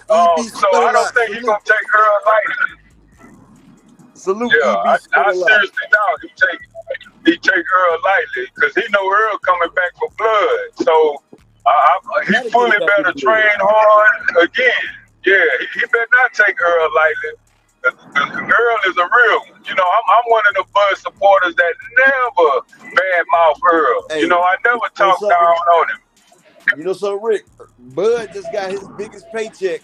EB So sweat a I don't lot. think he's gonna take Earl lightly. Salute Yeah, EB sweat I a lot. seriously doubt he take Earl lightly because he know Earl coming back for blood. So he Gotta get fully him back in better blood. train hard again. Yeah, he better not take Earl lightly. 'Cause Earl is a real one. I'm one of the Bud supporters that never badmouth Earl. Hey, I never talk something? down on him. You know something, Rick? Bud just got his biggest paycheck,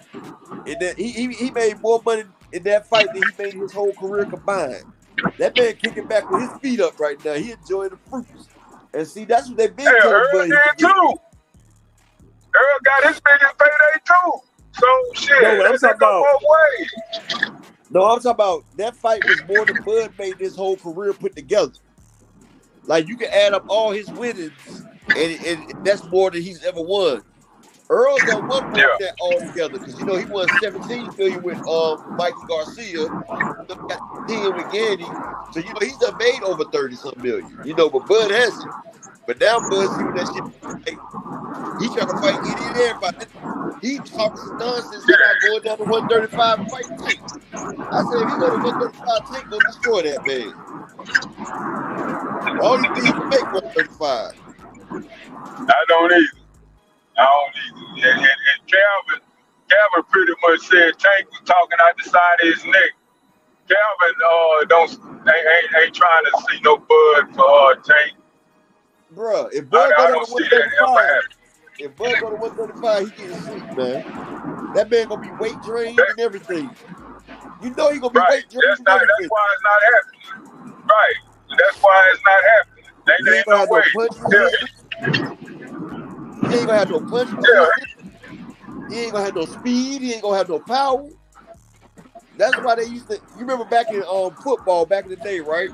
and that he made more money in that fight than he made his whole career combined. That man kicking back with his feet up right now. He enjoying the fruits. And see, that's what they been Hey, telling Earl Bud he could did get. too. Earl got his biggest payday too. So shit, No, I'm that talking go about. both ways. No, I'm talking about that fight was more than Bud made his whole career put together. Like you can add up all his winnings, and that's more than he's ever won. Earl done won more Yeah. than that altogether because he won 17 million with Mikey Garcia, got 10 with Gandy. So he's done made over 30 some million. But Bud hasn't. But now Bud see what that shit like. He trying to fight any and everybody. He talking some nonsense about going down to 135 and fighting Tank. I said if he go to 135, Tank gonna destroy that man. I don't even think he can make 135. I don't either. And Calvin pretty much said Tank was talking out the side of his neck. Calvin ain't trying to see no Bud for Tank. Bruh, if Bud go I down don't to see that ever 135, happening. if Bud go to 135, he getting sleep, man. That man gonna be weight drained and everything. He gonna be Right. weight drained and That's everything. why it's not happening. Right. That's why it's not happening. He There ain't ain't gonna no have no way. punch resistance. He ain't gonna have no punch Yeah. resistance. He ain't gonna have no speed. He ain't gonna have no power. That's why they used to. You remember back in football back in the day, right?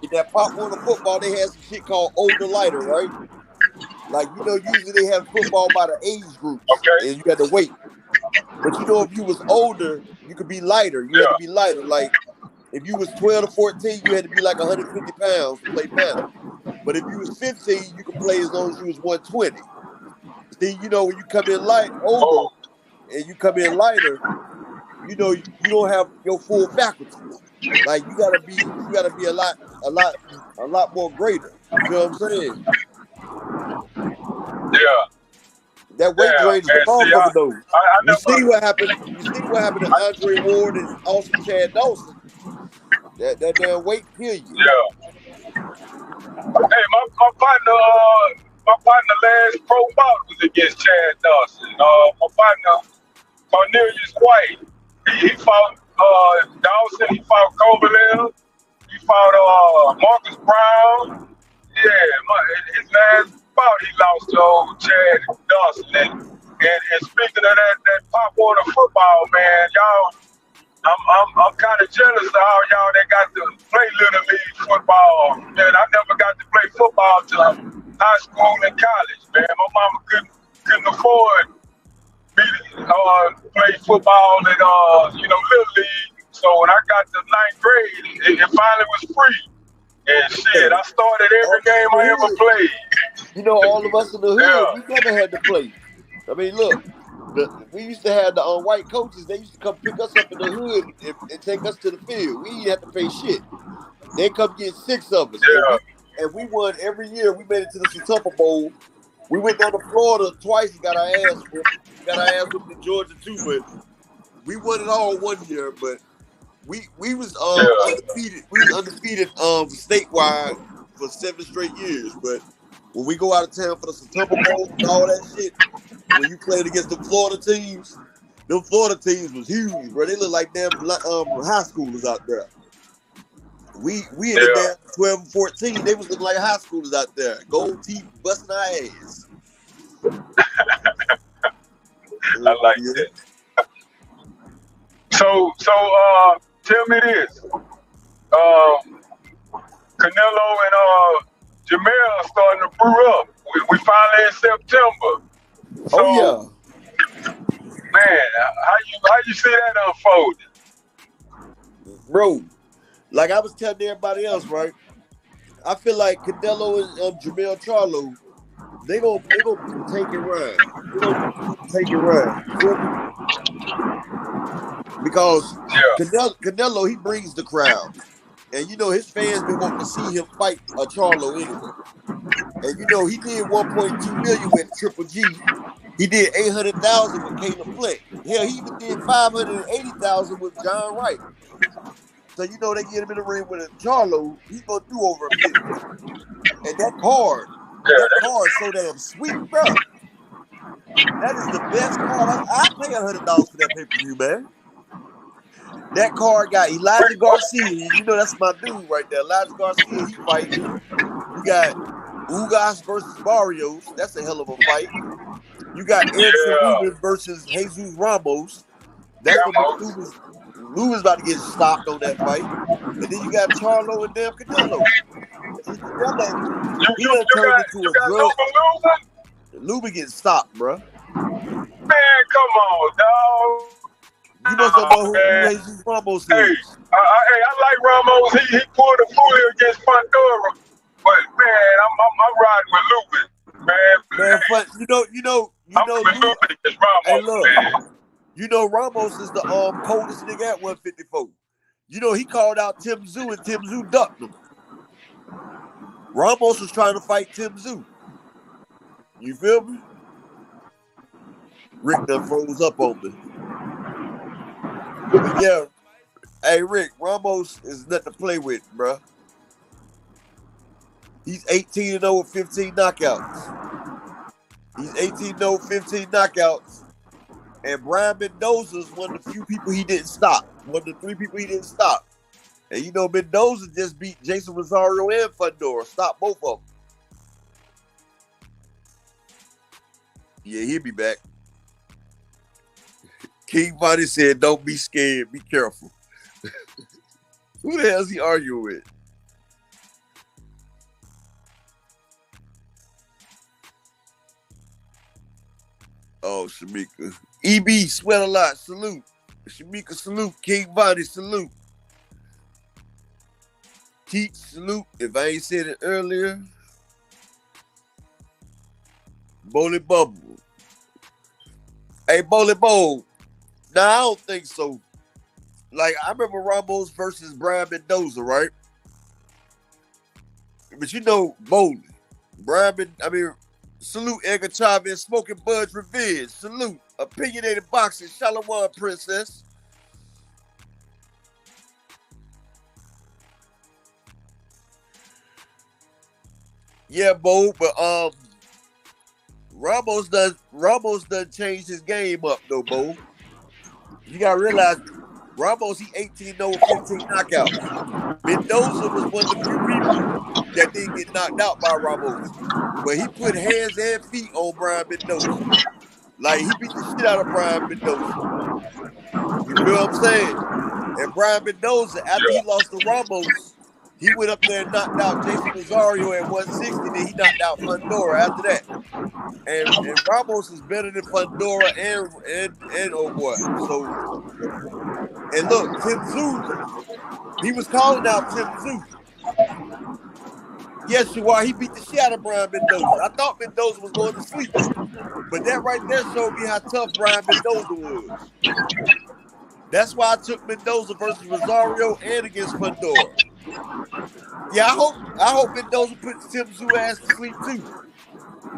In that Pop Warner football, they had some shit called older lighter, right? Like usually they have football by the age groups, Okay. and you had to wait. But if you was older, you could be lighter. You had to Yeah. be lighter. Like if you was 12 to 14, you had to be like 150 pounds to play panel. But if you was 15, you could play as long as you was 120. See, when you come in older Oh. and you come in lighter, you don't have your full faculties. Like you gotta be a lot more greater. You feel what I'm saying? Yeah. That weight Yeah. drain is a And see, motherfucker though. I You see never. what happened? You see what happened to Andre Ward and also Chad Dawson? That damn weight kill you. Yeah. Hey, my partner last pro bout was against Chad Dawson. My partner Cornelius White. He fought Dawson. He fought Kovalev. He fought Marcus Brown. Yeah, his last bout he lost to old Chad Dawson. And speaking of that Pop Warner football, man, y'all. I'm kind of jealous of all y'all that got to play little league football. Man, I never got to play football till high school and college. Man, my mama couldn't afford me to play football at little league. So when I got to ninth grade, it finally was free. And shit, I started every game I ever played. All of us in the hood, Yeah. we never had to play. I mean, look, we used to have the white coaches. They used to come pick us up in the hood and take us to the field. We didn't have to pay shit. They come get 6 of us, Yeah. and we won every year. We made it to the Super Bowl We went down to Florida twice and got our ass whooped. Got our ass whooped in Georgia too, but we won it all one year. But we was Yeah. undefeated. We was undefeated statewide for 7 straight years. But when we go out of town for the September Bowl and all that shit, when you played against the Florida teams, them Florida teams was huge, bro. They look like damn high schoolers out there. We in the Yeah. damn 12 and 14. They was looking like high schoolers out there. Gold teeth busting our ass. I like Yeah. that. So tell me this. Canelo and Jamel are starting to brew up. We finally in September. Oh So yeah, man, how you see that unfolding? bro. Like I was telling everybody else, right? I feel like Canelo and Jamel Charlo, they gonna beat Tank and Ryan. They gonna beat Tank and Ryan. You feel me? Because Yeah. Canelo, he brings the crowd, and you know his fans been wanting to see him fight a Charlo anyway. And you know he did 1.2 million with Triple G. He did 800,000 with Caleb Flint. Hell, he even did 580,000 with John Wright. So you know they get him in the ring with a Charlo, he's gonna do over 1 million. And that card so damn sweet, bro. That is the best card. I pay $100 for that pay-per-view, man. That card got Elijah Garcia. You know that's my dude right there. Elijah Garcia, he fighting. You got Ugas versus Barrios. That's a hell of a fight. You got Erickson Yeah. Lubin versus Jesus Ramos. That's gonna be Ramos. Lubin's about to get stopped on that fight. And then you got Charlo and damn Canelo. See, Canelo, he done turned into You a got drug. Lubin? Lubin getting stopped, bro. Man, come on, dog. You must not know who Man. Jesus Ramos Hey, is. I like Ramos. He pulled a foolie against Pandora, but man, I'm riding with Lubin, man. Man, but you know, I'm with Lubin against Ramos, hey, look, man. you know Ramos is the coldest nigga at 154. You know he called out Tim Zoo and Tim Zoo ducked him. Ramos was trying to fight Tim Zoo. You feel me? Rick done froze up on me. But yeah, hey Rick, Ramos is nothing to play with, bro. He's 18-0 with 15 knockouts. He's 18-0 with 15 knockouts. And Brian Mendoza's one of the few people he didn't stop. One of the 3 people he didn't stop. And you know, Mendoza just beat Jason Rosario and Fundora. Stop both of them. Yeah, he'll be back. King Bonnie said, don't be scared. Be careful. Who the hell is he arguing with? Oh, Shamika. EB, sweat a lot. Salute. Shamika, salute. King Bonnie, salute. Teach, salute. If I ain't said it earlier. Bowley Bubble. Hey, Bowley Bowl. Nah, I don't think so. Like, I remember Ramos versus Brian Mendoza, right? But you know, Bowley. Salute Edgar Chavez, Smoking Bud's Revenge. Salute. Opinionated Boxing, Shalom Princess. Yeah, Bo, but Ramos done changed his game up though, Bo. You gotta realize Ramos, he 18-0 with 15 knockouts. Mendoza was one of the few people that didn't get knocked out by Ramos. But he put hands and feet on Brian Mendoza. Like, he beat the shit out of Brian Mendoza. You feel what I'm saying? And Brian Mendoza, after he lost to Ramos, he went up there and knocked out Jason Rosario at 160. Then he knocked out Fundora after that. And Ramos is better than Fundora and oh boy. So, and look, Tim Zoo, he was calling out Tim Zoo. Yes, you are. He beat the shit out of Brian Mendoza. I thought Mendoza was going to sleep. But that right there showed me how tough Brian Mendoza was. That's why I took Mendoza versus Rosario and against Fundora. Yeah, I hope Mendoza puts Tim Zoo ass to sleep too.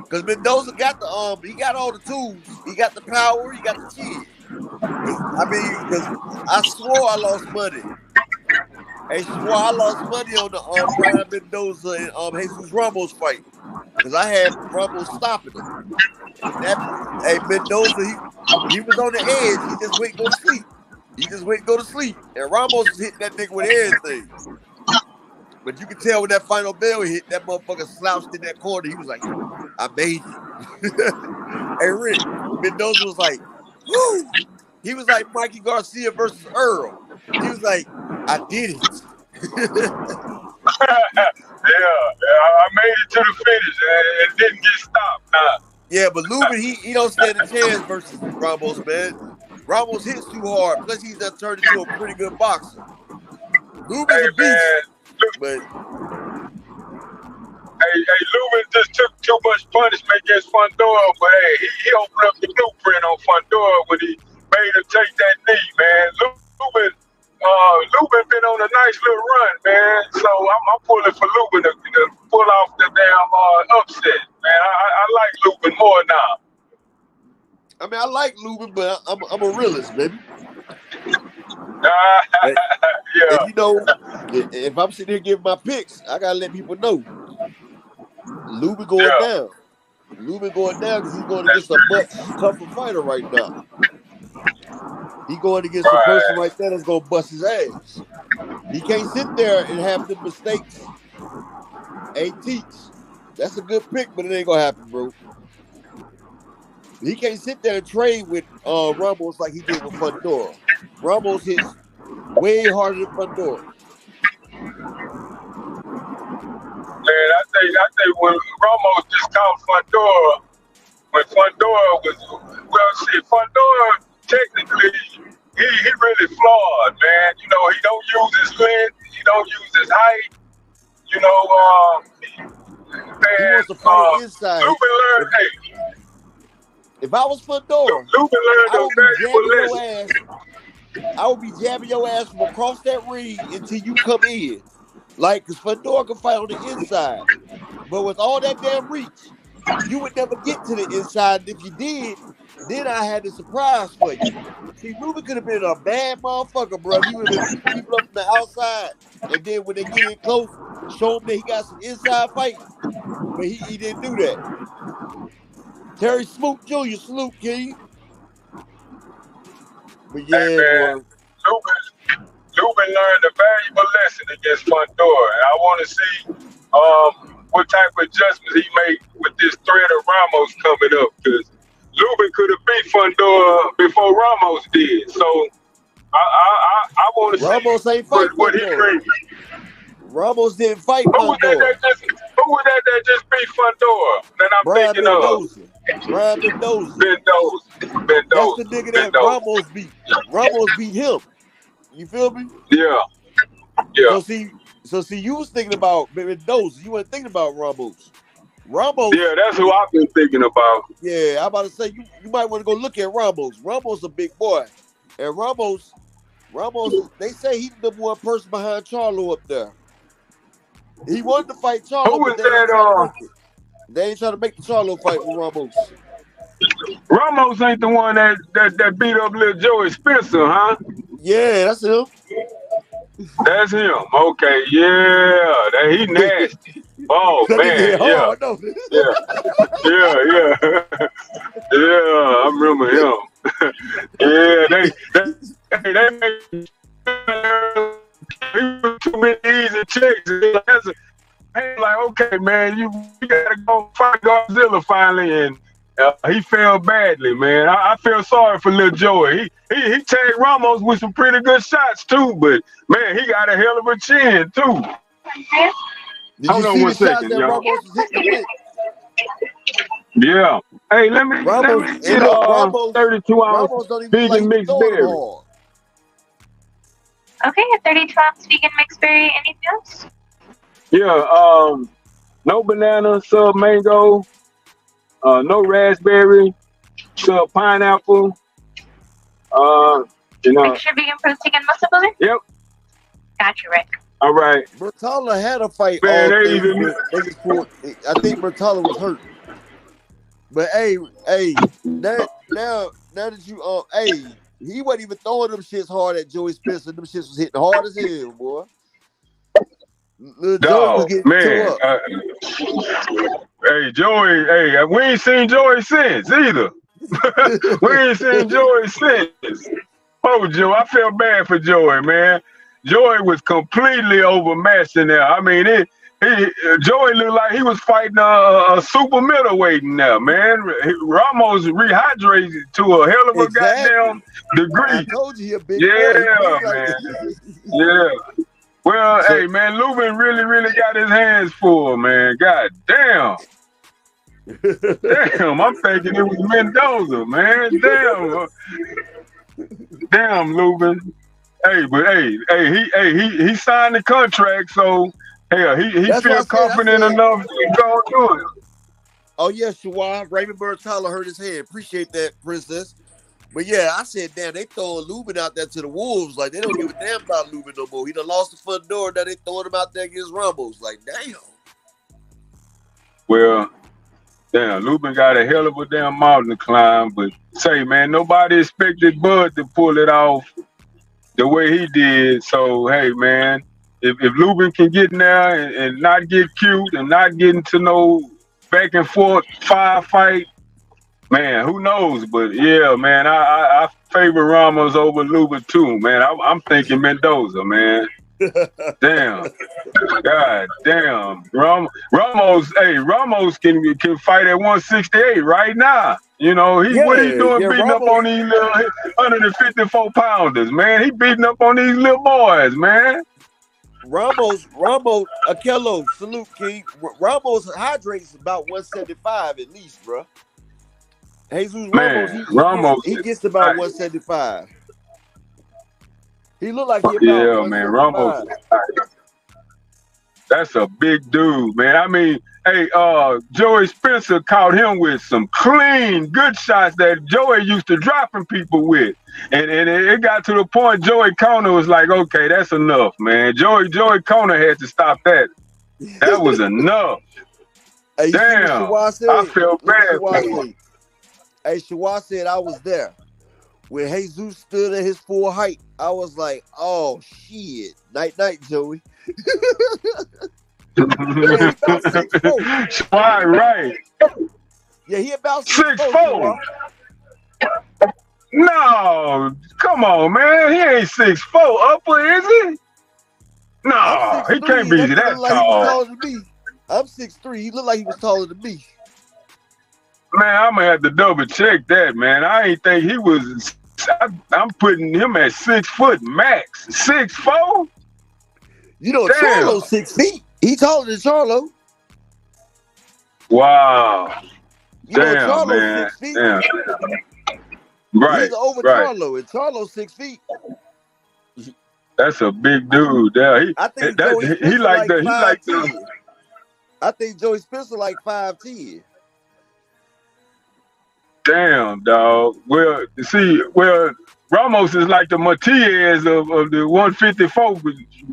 Because Mendoza got he got all the tools. He got the power. He got the chin. Because I swore I lost money. I swore I lost money on the Brian Mendoza and Jesus Ramos fight. Because I had Ramos stopping him. And Mendoza, he was on the edge. He just wouldn't go to sleep. And Ramos was hitting that nigga with everything. But you could tell when that final bell hit, that motherfucker slouched in that corner. He was like, I made it. Hey, Rick, Mendoza was like, woo! He was like Mikey Garcia versus Errol. He was like, I did it. I made it to the finish and didn't get stopped. Nah. Yeah, but Lubin, he don't stand a chance versus Ramos, man. Ramos hits too hard. Plus, he's done turned into a pretty good boxer. Lubin's a beast. But Lubin just took too much punishment against Fundora, but hey, he opened up the blueprint on Fundora when he made him take that knee, man. Lubin been on a nice little run, man. So I'm pulling for Lubin to pull off the damn upset, man. I like Lubin more now. I mean, I like Lubin, but I'm a realist, baby. Yeah. And you know, if I'm sitting here giving my picks, I gotta let people know Lubin going down. Lubin going down because he's going against a much tougher fighter right now. He going against a person right there that's gonna bust his ass. He can't sit there and have the mistakes and teach. That's a good pick, but it ain't gonna happen, bro. He can't sit there and trade with Ramos like he did with Fundora. Ramos hits way harder than Fundora. Man, I think when Ramos just called Fundora, when Fundora Fundora technically he really flawed, man. You know, he don't use his length, he don't use his height. You know, man, he wants to fight inside. Lubin learned if I was Fundora, Lubin learned I would be jabbing your ass from across that ring until you come in. Like, because Fundora can fight on the inside. But with all that damn reach, you would never get to the inside. And if you did, then I had a surprise for you. See, Lubin could have been a bad motherfucker, bro. He would have been beating people up from the outside. And then when they get in close, show him that he got some inside fight. But he didn't do that. Terry Smoot Jr., salute, King. But yeah, hey, man, Lubin learned a valuable lesson against Fundora. And I want to see what type of adjustments he made with this threat of Ramos coming up. Because Lubin could have beat Fundora before Ramos did. So I want to Ramos see ain't fight what he brings. Ramos didn't fight Who was Fundora. Who was that just beat Fundora? That I'm Brian thinking Mendoza. of. Brian Mendoza. Mendoza. That's the nigga that Ramos beat. Ramos beat him. You feel me? Yeah. So see, you was thinking about Mendoza. You weren't thinking about Ramos. Yeah, that's who I've been thinking about. Yeah, I'm about to say you might want to go look at Ramos. Ramos a big boy, and Ramos, they say he's the one person behind Charlo up there. He wanted to fight Charlo, Who was but that? They ain't trying to make the Charlo fight with Ramos. Ramos ain't the one that beat up little Joey Spencer, huh? Yeah, that's him. That's him. Okay, yeah, he nasty. Oh man, yeah. I remember him. They made too many easy checks. I'm like, okay, man, you gotta go fight Godzilla finally, and he fell badly, man. I feel sorry for little Joey. He tagged Ramos with some pretty good shots too, but man, he got a hell of a chin too. Hold on 1 second, y'all. Yeah. Hey, let me get 32 ounce vegan mixed berry. Okay, a 32 ounce vegan mixed berry. Anything else? Yeah. No banana, sub mango. No raspberry, sub pineapple. Extra vegan protein and muscle builder? Yep. Got you, Rick. All right. Murtala had a fight. Man, I think Murtala was hurt. But hey, now that you hey, he wasn't even throwing them shits hard at Joey Spencer. Them shits was hitting hard as hell, boy. Little Joey was Dog, getting tore man. up. Hey, Joey. Hey, we ain't seen Joey since either. We ain't seen Joey since. Oh, Joe, I feel bad for Joey, man. Joey was completely overmatched in there. I mean, Joey looked like he was fighting a super middleweight in there, man. Ramos rehydrated to a hell of a goddamn degree. I told you he a big Yeah, boy. man. Yeah. Well, So- hey, man, Lubin really got his hands full, man. God damn. Damn, I'm thinking it was Mendoza, man. Damn, Lubin. Hey, but he signed the contract, so hell, he feel confident enough to go do it. Oh yeah, Shawar, Raymond Bertala hurt his head. Appreciate that, Princess. But yeah, I said, damn, they throwing Lubin out there to the wolves. Like they don't give a damn about Lubin no more. He done lost the front door. Now they throwing him out there against Ramos. Like damn. Well, damn, Lubin got a hell of a damn mountain to climb. But say, man, nobody expected Bud to pull it off the way he did. So hey, man, if Lubin can get in there and not get cute and not get into no back and forth firefight, man, who knows? But yeah, man, I favor Ramos over Lubin too, man. I'm thinking Mendoza, man. Damn. God damn. Ramos can fight at 168 right now. You know, what he doing beating up on these little 154 pounders, man. He beating up on these little boys, man. Ramos, Akello, salute King. Ramos hydrates about 175 at least, bro. Jesus Ramos, he gets about 175. He look like he about 175. Man, Ramos. That's a big dude, man. I mean, hey, Joey Spencer caught him with some clean, good shots that Joey used to dropping people with. And it got to the point Joey Conner was like, okay, that's enough, man. Joey Conner had to stop that. That was enough. Hey, damn, I feel bad. Hey, Shawar said I was there. When Jesus stood at his full height, I was like, oh, shit. Night, Joey. Yeah, he about 6'4". Right. Yeah, he about 6'4". No, come on, man. He ain't 6'4" upper, is he? No, he can't be that like tall. He was taller than me. I'm 6'3". He looked like he was taller than me. Man, I'm gonna have to double check that, man. I ain't think he was. I'm putting him at 6 foot max. 6'4". You know, Charlo's 6 feet. He taller than Charlo. Wow. You know, Charlo's 6 feet. Damn. Right. He's over Charlo, and Charlo's 6 feet. That's a big dude. Yeah, I think Joey Spencer he like the. I think Joey Spencer like 5'10". Damn, dog. Well, Ramos is like the Matias of the 154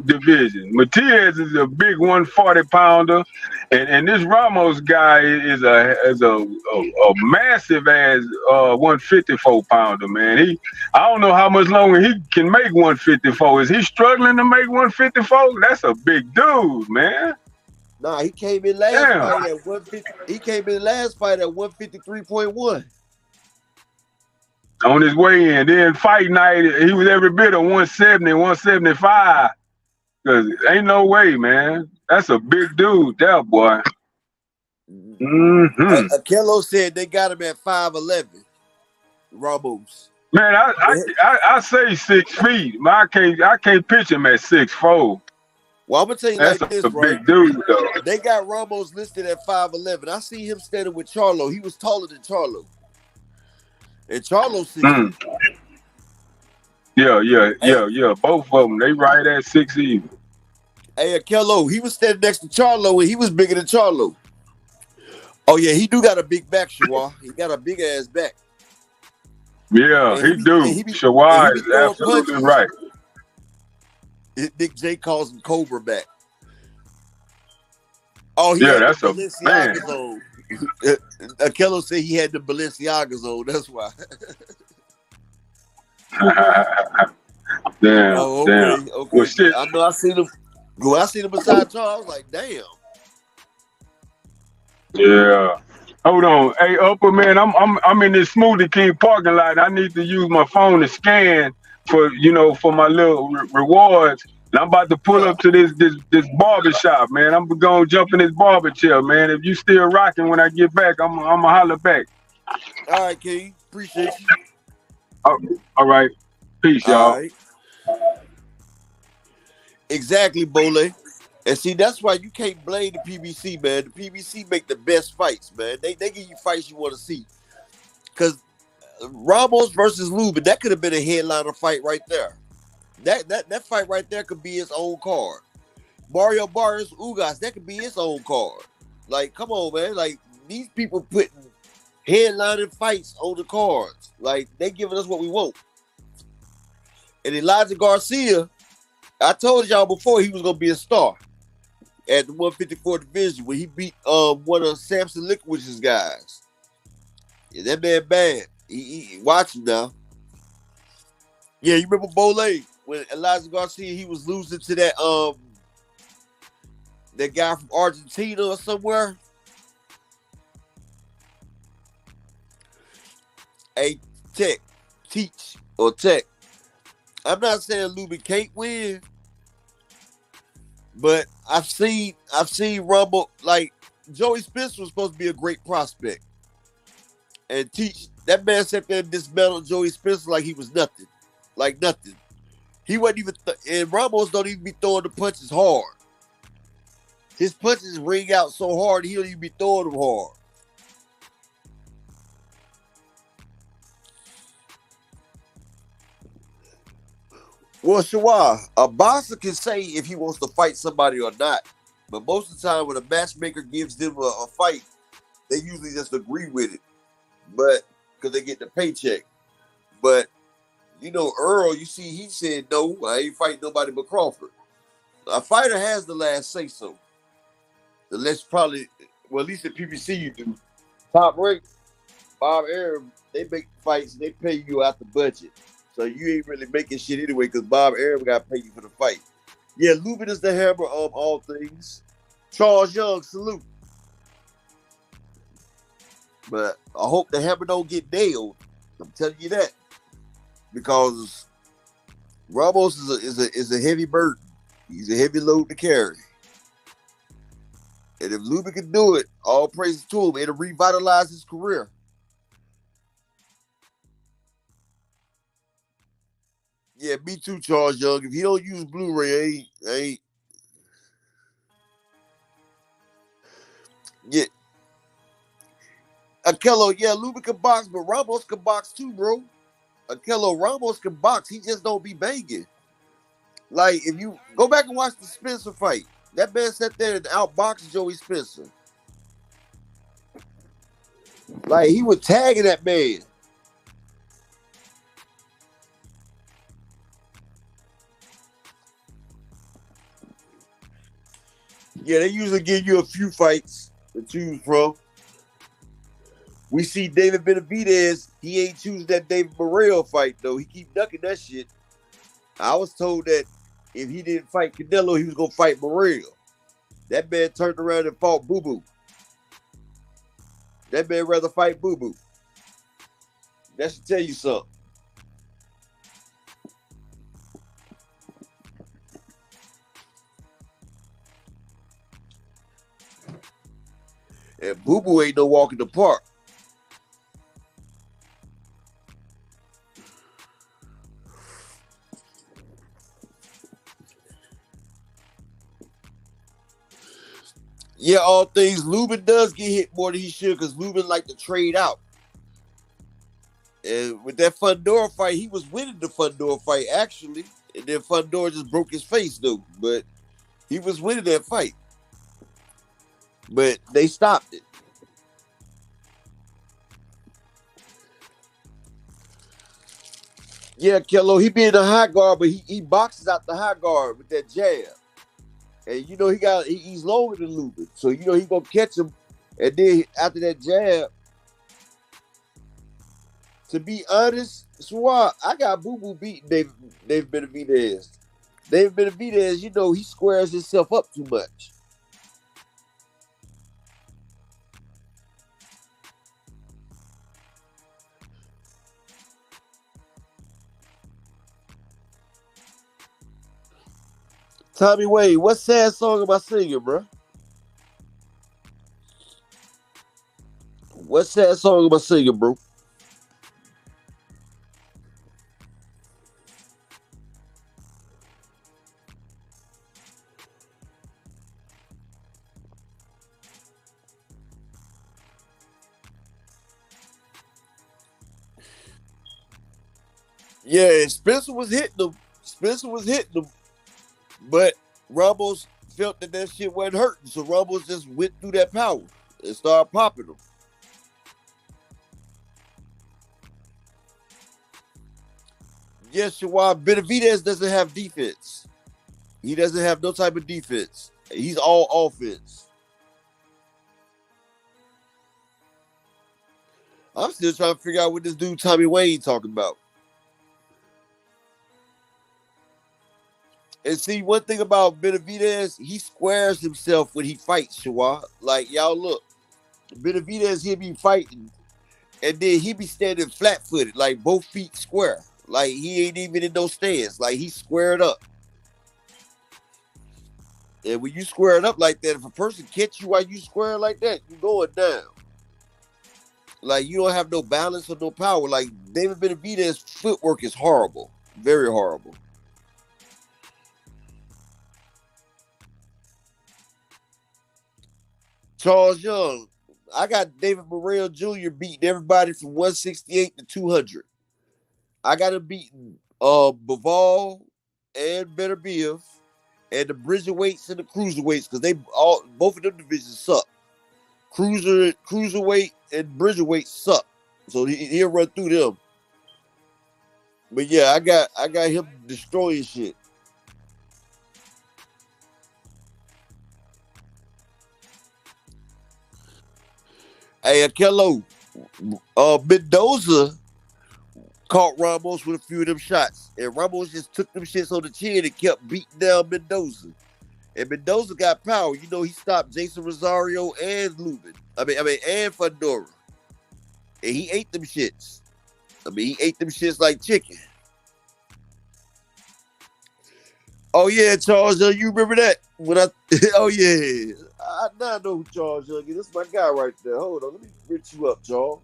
division. Matias is a big 140 pounder, and this Ramos guy is a massive ass 154 pounder, man. I don't know how much longer he can make 154. Is he struggling to make 154? That's a big dude, man. Nah, he came in last fight at 150. He came in last fight at 153.1. On his way in. Then fight night, he was every bit of 170, 175. Cause ain't no way, man. That's a big dude, that boy. Mm-hmm. Akello said they got him at 5'11". Ramos. Man, I say 6 feet. I can't pitch him at 6'4". Well, I'm gonna tell you that's like this, right? right? Big dude, though. They got Ramos listed at 5'11". I see him standing with Charlo. He was taller than Charlo. And Charlo's 6 feet. Yeah. Both of them, they right at 6 even. Hey, Akello, he was standing next to Charlo, and he was bigger than Charlo. Oh yeah, he do got a big back, Shawar. He got a big ass back. Yeah, he do. Shawar is absolutely right. Nick J calls him Cobra back. Oh, yeah, that's a man. Akello said he had the Balenciagas on. That's why. Damn, Oh, damn. okay, Well, okay. shit. I know. I seen him. When I seen him beside Charles, I was like, damn. Yeah. Hold on. Hey, Upper man, I'm in this Smoothie King parking lot. I need to use my phone to scan for my little rewards. And I'm about to pull Yeah. up to this barber shop, man. I'm gonna jump in this barber chair, man. If you still rocking when I get back, I'm holler back. All right, King. Appreciate you. Oh, all right. Peace, All y'all. right. Exactly, Bole. And see, that's why you can't blame the PBC, man. The PBC make the best fights, man. They give you fights you want to see. Because Ramos versus Lubin, that could have been a headliner fight right there. That fight right there could be its own card. Mario Barrios Ugas, that could be its own card. Like, come on, man. Like, these people putting headlining fights on the cards. Like, they giving us what we want. And Elijah Garcia, I told y'all before he was gonna be a star at the 154 division when he beat one of Samson Lickwich's guys. Yeah, that man bad. He watch him now. Yeah, you remember Bolay when Elijah Garcia he was losing to that guy from Argentina or somewhere. Hey, teach or tech. I'm not saying Lubin can't win, but I've seen Rumble like Joey Spencer was supposed to be a great prospect, and teach that man sat there and dismantled Joey Spencer like he was nothing, like nothing. He wasn't even, and Ramos don't even be throwing the punches hard. His punches ring out so hard he don't even be throwing them hard. Well, Shawar, a boxer can say if he wants to fight somebody or not, but most of the time when a matchmaker gives them a fight, they usually just agree with it, but because they get the paycheck. But Errol, you see, he said no, I ain't fighting nobody but Crawford. A fighter has the last say so. Unless probably, well, at least at PBC you do. Top rank, Bob Arum, they make fights and they pay you out the budget. So you ain't really making shit anyway because Bob Arum got to pay you for the fight. Yeah, Lubin is the hammer of all things. Charles Young, salute. But I hope the hammer don't get nailed. I'm telling you that. Because Ramos is a heavy burden. He's a heavy load to carry. And if Lubin can do it, all praise to him. It'll revitalize his career. Yeah, me too, Charles Young. If he don't use Blu-ray, I ain't. Yeah. Akello, yeah, Lubin can box, but Ramos can box too, bro. Akello, Ramos can box. He just don't be banging. Like, if you go back and watch the Spencer fight, that man sat there and outboxed Joey Spencer. Like, he was tagging that man. Yeah, they usually give you a few fights to choose from. We see David Benavidez. He ain't choosing that David Morrell fight, though. He keep ducking that shit. I was told that if he didn't fight Canelo, he was going to fight Morrell. That man turned around and fought Boo Boo. That man rather fight Boo Boo. That should tell you something. And Boo Boo ain't no walk in the park. Yeah, all things, Lubin does get hit more than he should because Lubin like to trade out. And with that Fundora fight, he was winning the Fundora fight, actually. And then Fundora just broke his face, though. But he was winning that fight. But they stopped it. Yeah, Kello, he be in the high guard, but he boxes out the high guard with that jab. And he's longer than Lubin. So he gonna catch him And then after that jab, to be honest, Swab, I got Boo Boo beating David Benavidez. David Benavidez, you know, he squares himself up too much. Tommy Wayne, what sad song am I singing, bro? What sad song am I singing, bro? Yeah, Spencer was hitting them. Spencer was hitting them, but Ramos felt that shit wasn't hurting, so Ramos just went through that power and started popping them. Yes, Shawab, Benavidez doesn't have defense. He doesn't have no type of defense. He's all offense. I'm still trying to figure out what this dude Tommy Wayne talking about. And see, one thing about Benavidez, he squares himself when he fights, Shawab. Like, y'all look, Benavidez, he'll be fighting, and then he be standing flat-footed, like both feet square. Like, he ain't even in no stance. Like, he's squared up. And when you square it up like that, if a person catch you while you square like that, you going down. Like, you don't have no balance or no power. Like, David Benavidez's footwork is horrible. Very horrible. Charles Young. I got David Morrell Jr. beating everybody from 168 to 200. I got him beating Bivol and Beterbiev and the Bridgerweights and the Cruiserweights because they all both of them divisions suck. Cruiserweight and Bridgerweight suck. So he'll run through them. But yeah, I got him destroying shit. Hey, Akello, Mendoza caught Ramos with a few of them shots. And Ramos just took them shits on the chin and kept beating down Mendoza. And Mendoza got power. You know, he stopped Jason Rosario and Lubin. And Fedora. And he ate them shits. He ate them shits like chicken. Oh yeah, Charles Young, you remember that? Oh yeah. I now know who Charles Young is. That's my guy right there. Hold on, let me rich you up, Charles.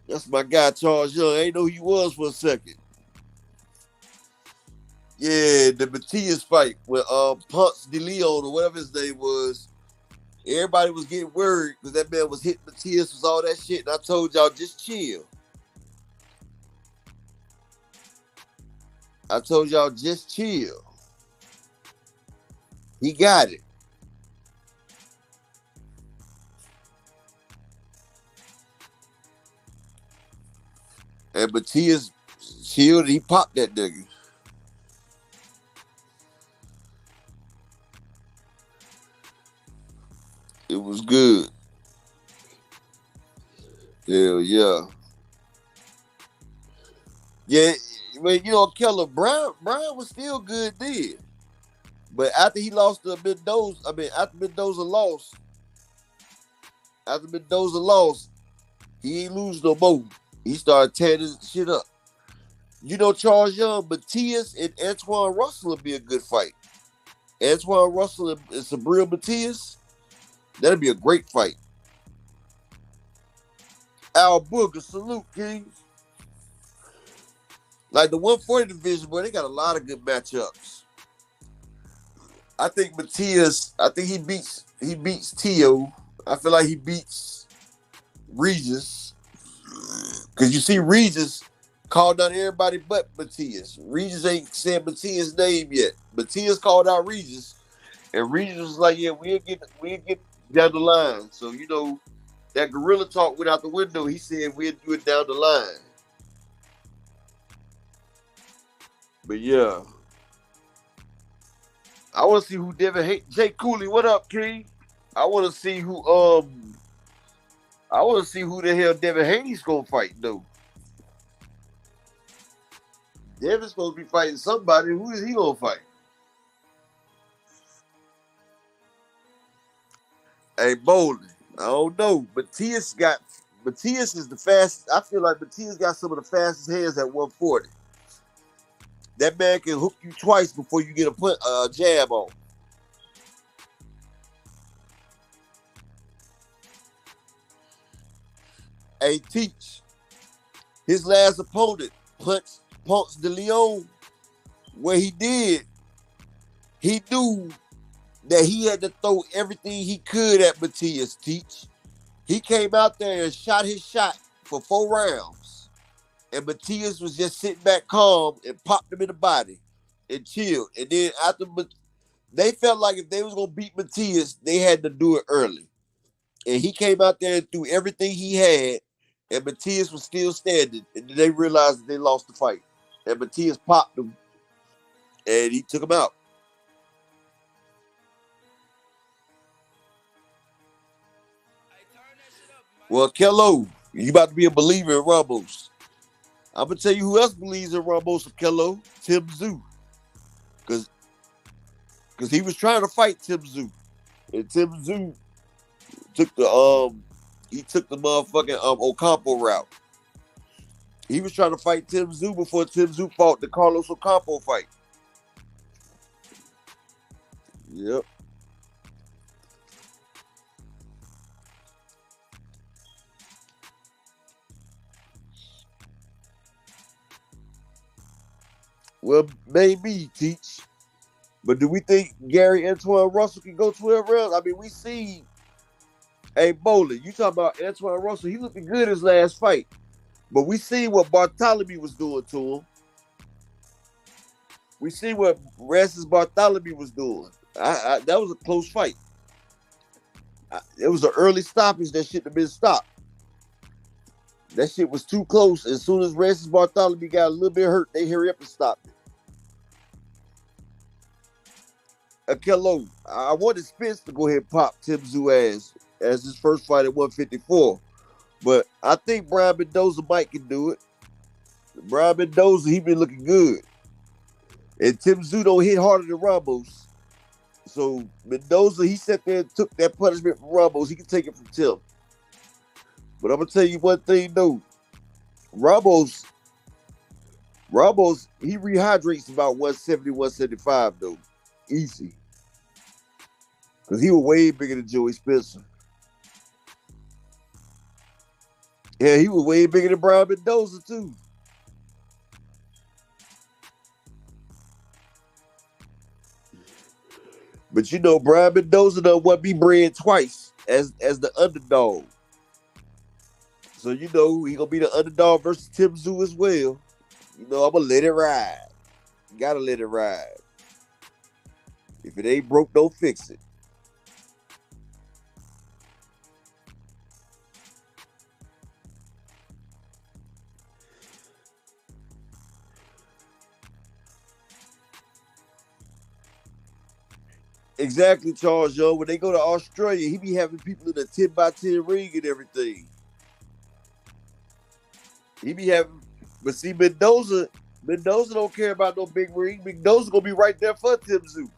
That's my guy, Charles Young. I ain't know who he was for a second. Yeah, the Matias fight with Punks de Leon or whatever his name was. Everybody was getting worried because that man was hitting Matias with all that shit. And I told y'all, just chill. I told y'all, just chill. He got it. And Matias chilled. He popped that nigga. It was good. Hell yeah. Yeah, but you know, Keller Brown was still good then. But after he lost to Mendoza, after Mendoza lost, he ain't lose no more. He started tearing his shit up. You know, Charles Young, Matias and Antoine Russell would be a good fight. Antoine Russell and Sabril Matias, that'd be a great fight. Al Booger, salute, Kings. Like the 140 division, boy, they got a lot of good matchups. I think Matias, he beats Tio. I feel like he beats Regis. Because you see Regis called out everybody but Matias. Regis ain't said Matias' name yet. Matias called out Regis. And Regis was like, yeah, we'll get down the line. So, you know, that gorilla talk went out the window. He said we'll do it down the line. But yeah. I want to see who Devin hate. Jay Cooley, what up, King? I want to see who I want to see who the hell Devin Haney's gonna fight though. Devin's supposed to be fighting somebody. Who is he gonna fight? Hey, Bowling. I don't know. Matias is the fastest. I feel like Matias got some of the fastest hands at 140. That man can hook you twice before you get a jab on. Hey, Teach. His last opponent punched Ponce de Leon. Where he knew that he had to throw everything he could at Matias. Teach. He came out there and shot his shot for 4 rounds. And Matias was just sitting back calm and popped him in the body and chilled. And then after they felt like if they was gonna beat Matias, they had to do it early. And he came out there and threw everything he had, and Matias was still standing. And then they realized that they lost the fight. And Matias popped him, and he took him out. Well, Kello, you about to be a believer in Ramos. I'm gonna tell you who else believes in Ramos and Kello, Tim Tszyu. Cause he was trying to fight Tim Tszyu. And Tim Tszyu took the motherfucking Ocampo route. He was trying to fight Tim Tszyu before Tim Tszyu fought the Carlos Ocampo fight. Yep. Well, maybe, Teach. But do we think Gary Antoine Russell can go 12 rounds? I mean, we see. Hey, Bowling, you talking about Antoine Russell? He looking good his last fight. But we see what Bartholomew was doing to him. We see what Rasmus Bartholomew was doing. That was a close fight. It was an early stoppage that shouldn't have been stopped. That shit was too close. As soon as Rasmus Bartholomew got a little bit hurt, they hurry up and stopped it. Kello, I wanted Spence to go ahead and pop Tim Tszyu ass as his first fight at 154. But I think Brian Mendoza might can do it. Brian Mendoza, he been looking good. And Tim Tszyu don't hit harder than Ramos. So Mendoza, he sat there and took that punishment from Ramos. He can take it from Tim. But I'm going to tell you one thing, though. Ramos, he rehydrates about 170, 175, though. Easy. Because he was way bigger than Joey Spencer. Yeah, he was way bigger than Brian Mendoza, too. But you know, Brian Mendoza done what be bred twice as the underdog. So you know he gonna be the underdog versus Tim Tszyu as well. You know, I'm gonna let it ride. You gotta let it ride. If it ain't broke, don't fix it. Exactly, Charles Young. When they go to Australia, he be having people in a 10x10 ring and everything. He be having, but see, Mendoza don't care about no big ring. Mendoza gonna be right there for Tim Tszyu.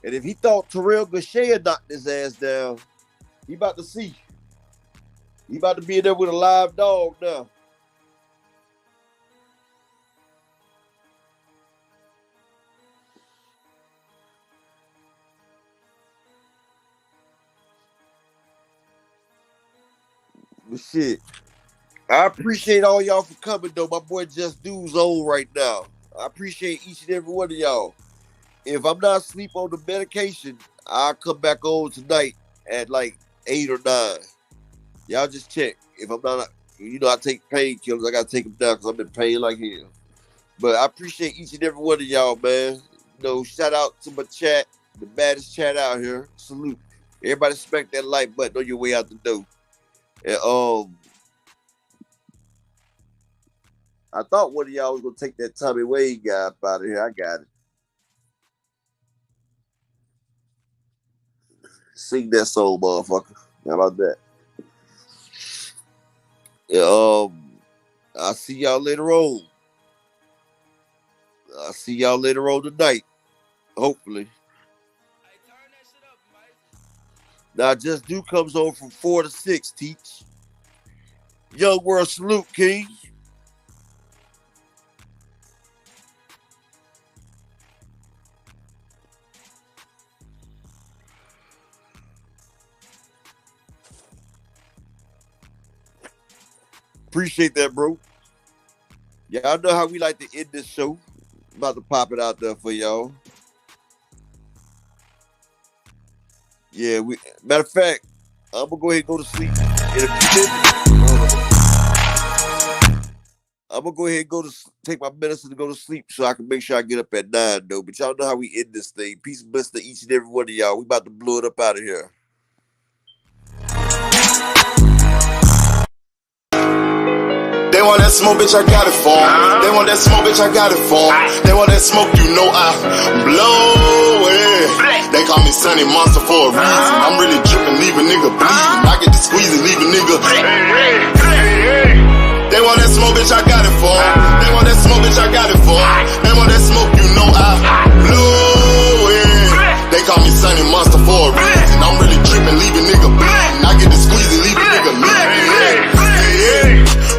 And if he thought Terrell Gashea knocked his ass down, he about to see. He about to be in there with a live dog now. But shit, I appreciate all y'all for coming though. My boy Just Dude's on right now. I appreciate each and every one of y'all. If I'm not asleep on the medication, I'll come back on tonight at like 8 or 9. Y'all just check. If I'm not, you know, I take painkillers. I gotta take them down because I'm in pain like hell. But I appreciate each and every one of y'all, man. You know, shout out to my chat, the baddest chat out here. Salute. Everybody smack that like button on your way out the door. And I thought one of y'all was gonna take that Tommy Wade guy up out of here. I got it. Sing that song, motherfucker. How about that? Yeah, I'll see y'all later on. I'll see y'all later on tonight. Hopefully. Now, Just Do comes on from 4 to 6, Teach. Young World salute, King. Appreciate that, bro. Y'all know how we like to end this show. About to pop it out there for y'all. Yeah, matter of fact, I'm gonna go ahead and go to sleep in a few minutes. I'm gonna go ahead and take my medicine to go to sleep so I can make sure I get up at 9 though. But y'all know how we end this thing. Peace and blessings to each and every one of y'all. We about to blow it up out of here. They want that smoke, bitch, I got it for 'em. They want that smoke, bitch, I got it for 'em. They want that smoke, you know I blow it. They call me Sunny Monster for a reason. I'm really dripping, leave a nigga bleeding. I get to squeezing, leave a nigga. They want that smoke, bitch, I got it for 'em. They want that smoke, bitch, I got it for 'em. They want that smoke, you know I blow it. They call me Sunny Monster for a reason. I'm really dripping, leave a nigga bleeding. I get to squeezing, leave a nigga bleeding.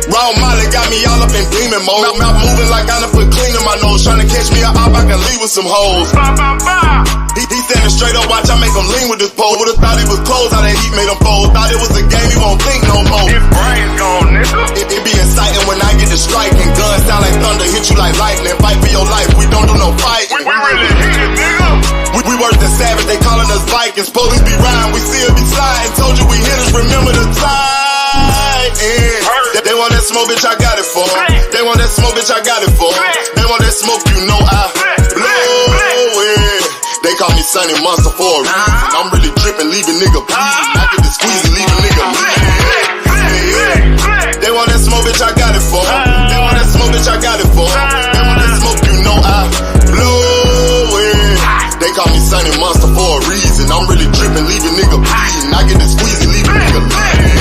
Raw Molly got me all up in demon mode. Mouth moving like I done put clean in my nose. Tryna catch me up, I can leave with some hoes. He standing straight up, watch I make him lean with this pole. Would've thought he was closed, how that heat made him fold. Thought it was a game, he won't think no more. His brain's gone, nigga. It be exciting when I get to striking. Guns sound like thunder, hit you like lightning. Fight for your life, we don't do no fighting. We really hit it, nigga. We worse than savage, they calling us Vikings. Police be riding, we still be sliding. Told you we hitters, remember the time. They want that smoke, bitch, I got it for 'em. They want that smoke, bitch, I got it for 'em. They want that smoke, you know I blow it. They call me Sunny Monster for a reason. I'm really dripping, leave a nigga bleeding. I get to squeezing, leave a nigga bleeding. They want that smoke, bitch, I got it for 'em. They want that smoke, bitch, I got it for 'em. They want that smoke, you know I blow it. They call me Sunny Monster for a reason. I'm really dripping, leave a nigga bleeding. I get to squeezing, leave a nigga bleeding.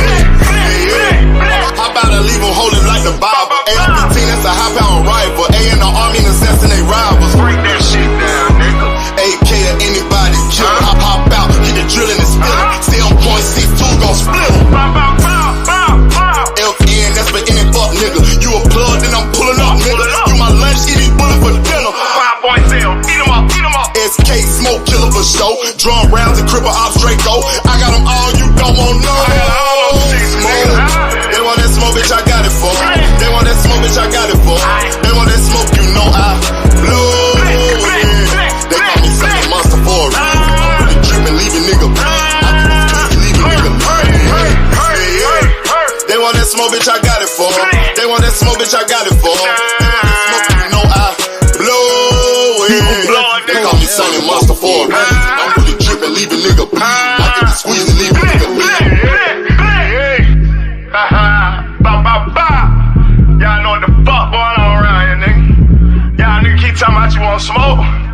How about I leave them holding like the Bible? AR-15, that's a high-power rifle. A in the army and assassinate rivals. Break that shit down, nigga. AK to anybody kill. Hop out, get the drilling and spilling. 7.62 gon' split em. LN, that's for any fuck nigga. You a plug, then I'm pulling up, nigga. You my lunch, eat these bullets for dinner. 5.0, eat 'em up, eat 'em up. SK, smoke killer for show. Drum rounds and cripple ops, Draco. I got them all, you don't want no. They want that smoke, bitch, I got it for 'em. They want that smoke, bitch, I got it for 'em. They want that smoke, you know I blow it. They call me Sunny Monster for a reason. I'm really dripping, leave a nigga bleeding. I can squeeze, leave a nigga bleeding. They want that smoke, bitch, I got it for 'em. They want that smoke, bitch, I got it for 'em. They want that smoke, you know I blow it. They call me Sunny Monster for a reason. I'm really dripping, leave a nigga bleeding. I can squeeze, leave a nigga bleeding. Y'all know what the fuck going on around here, nigga. Y'all nigga keep talking about you want smoke.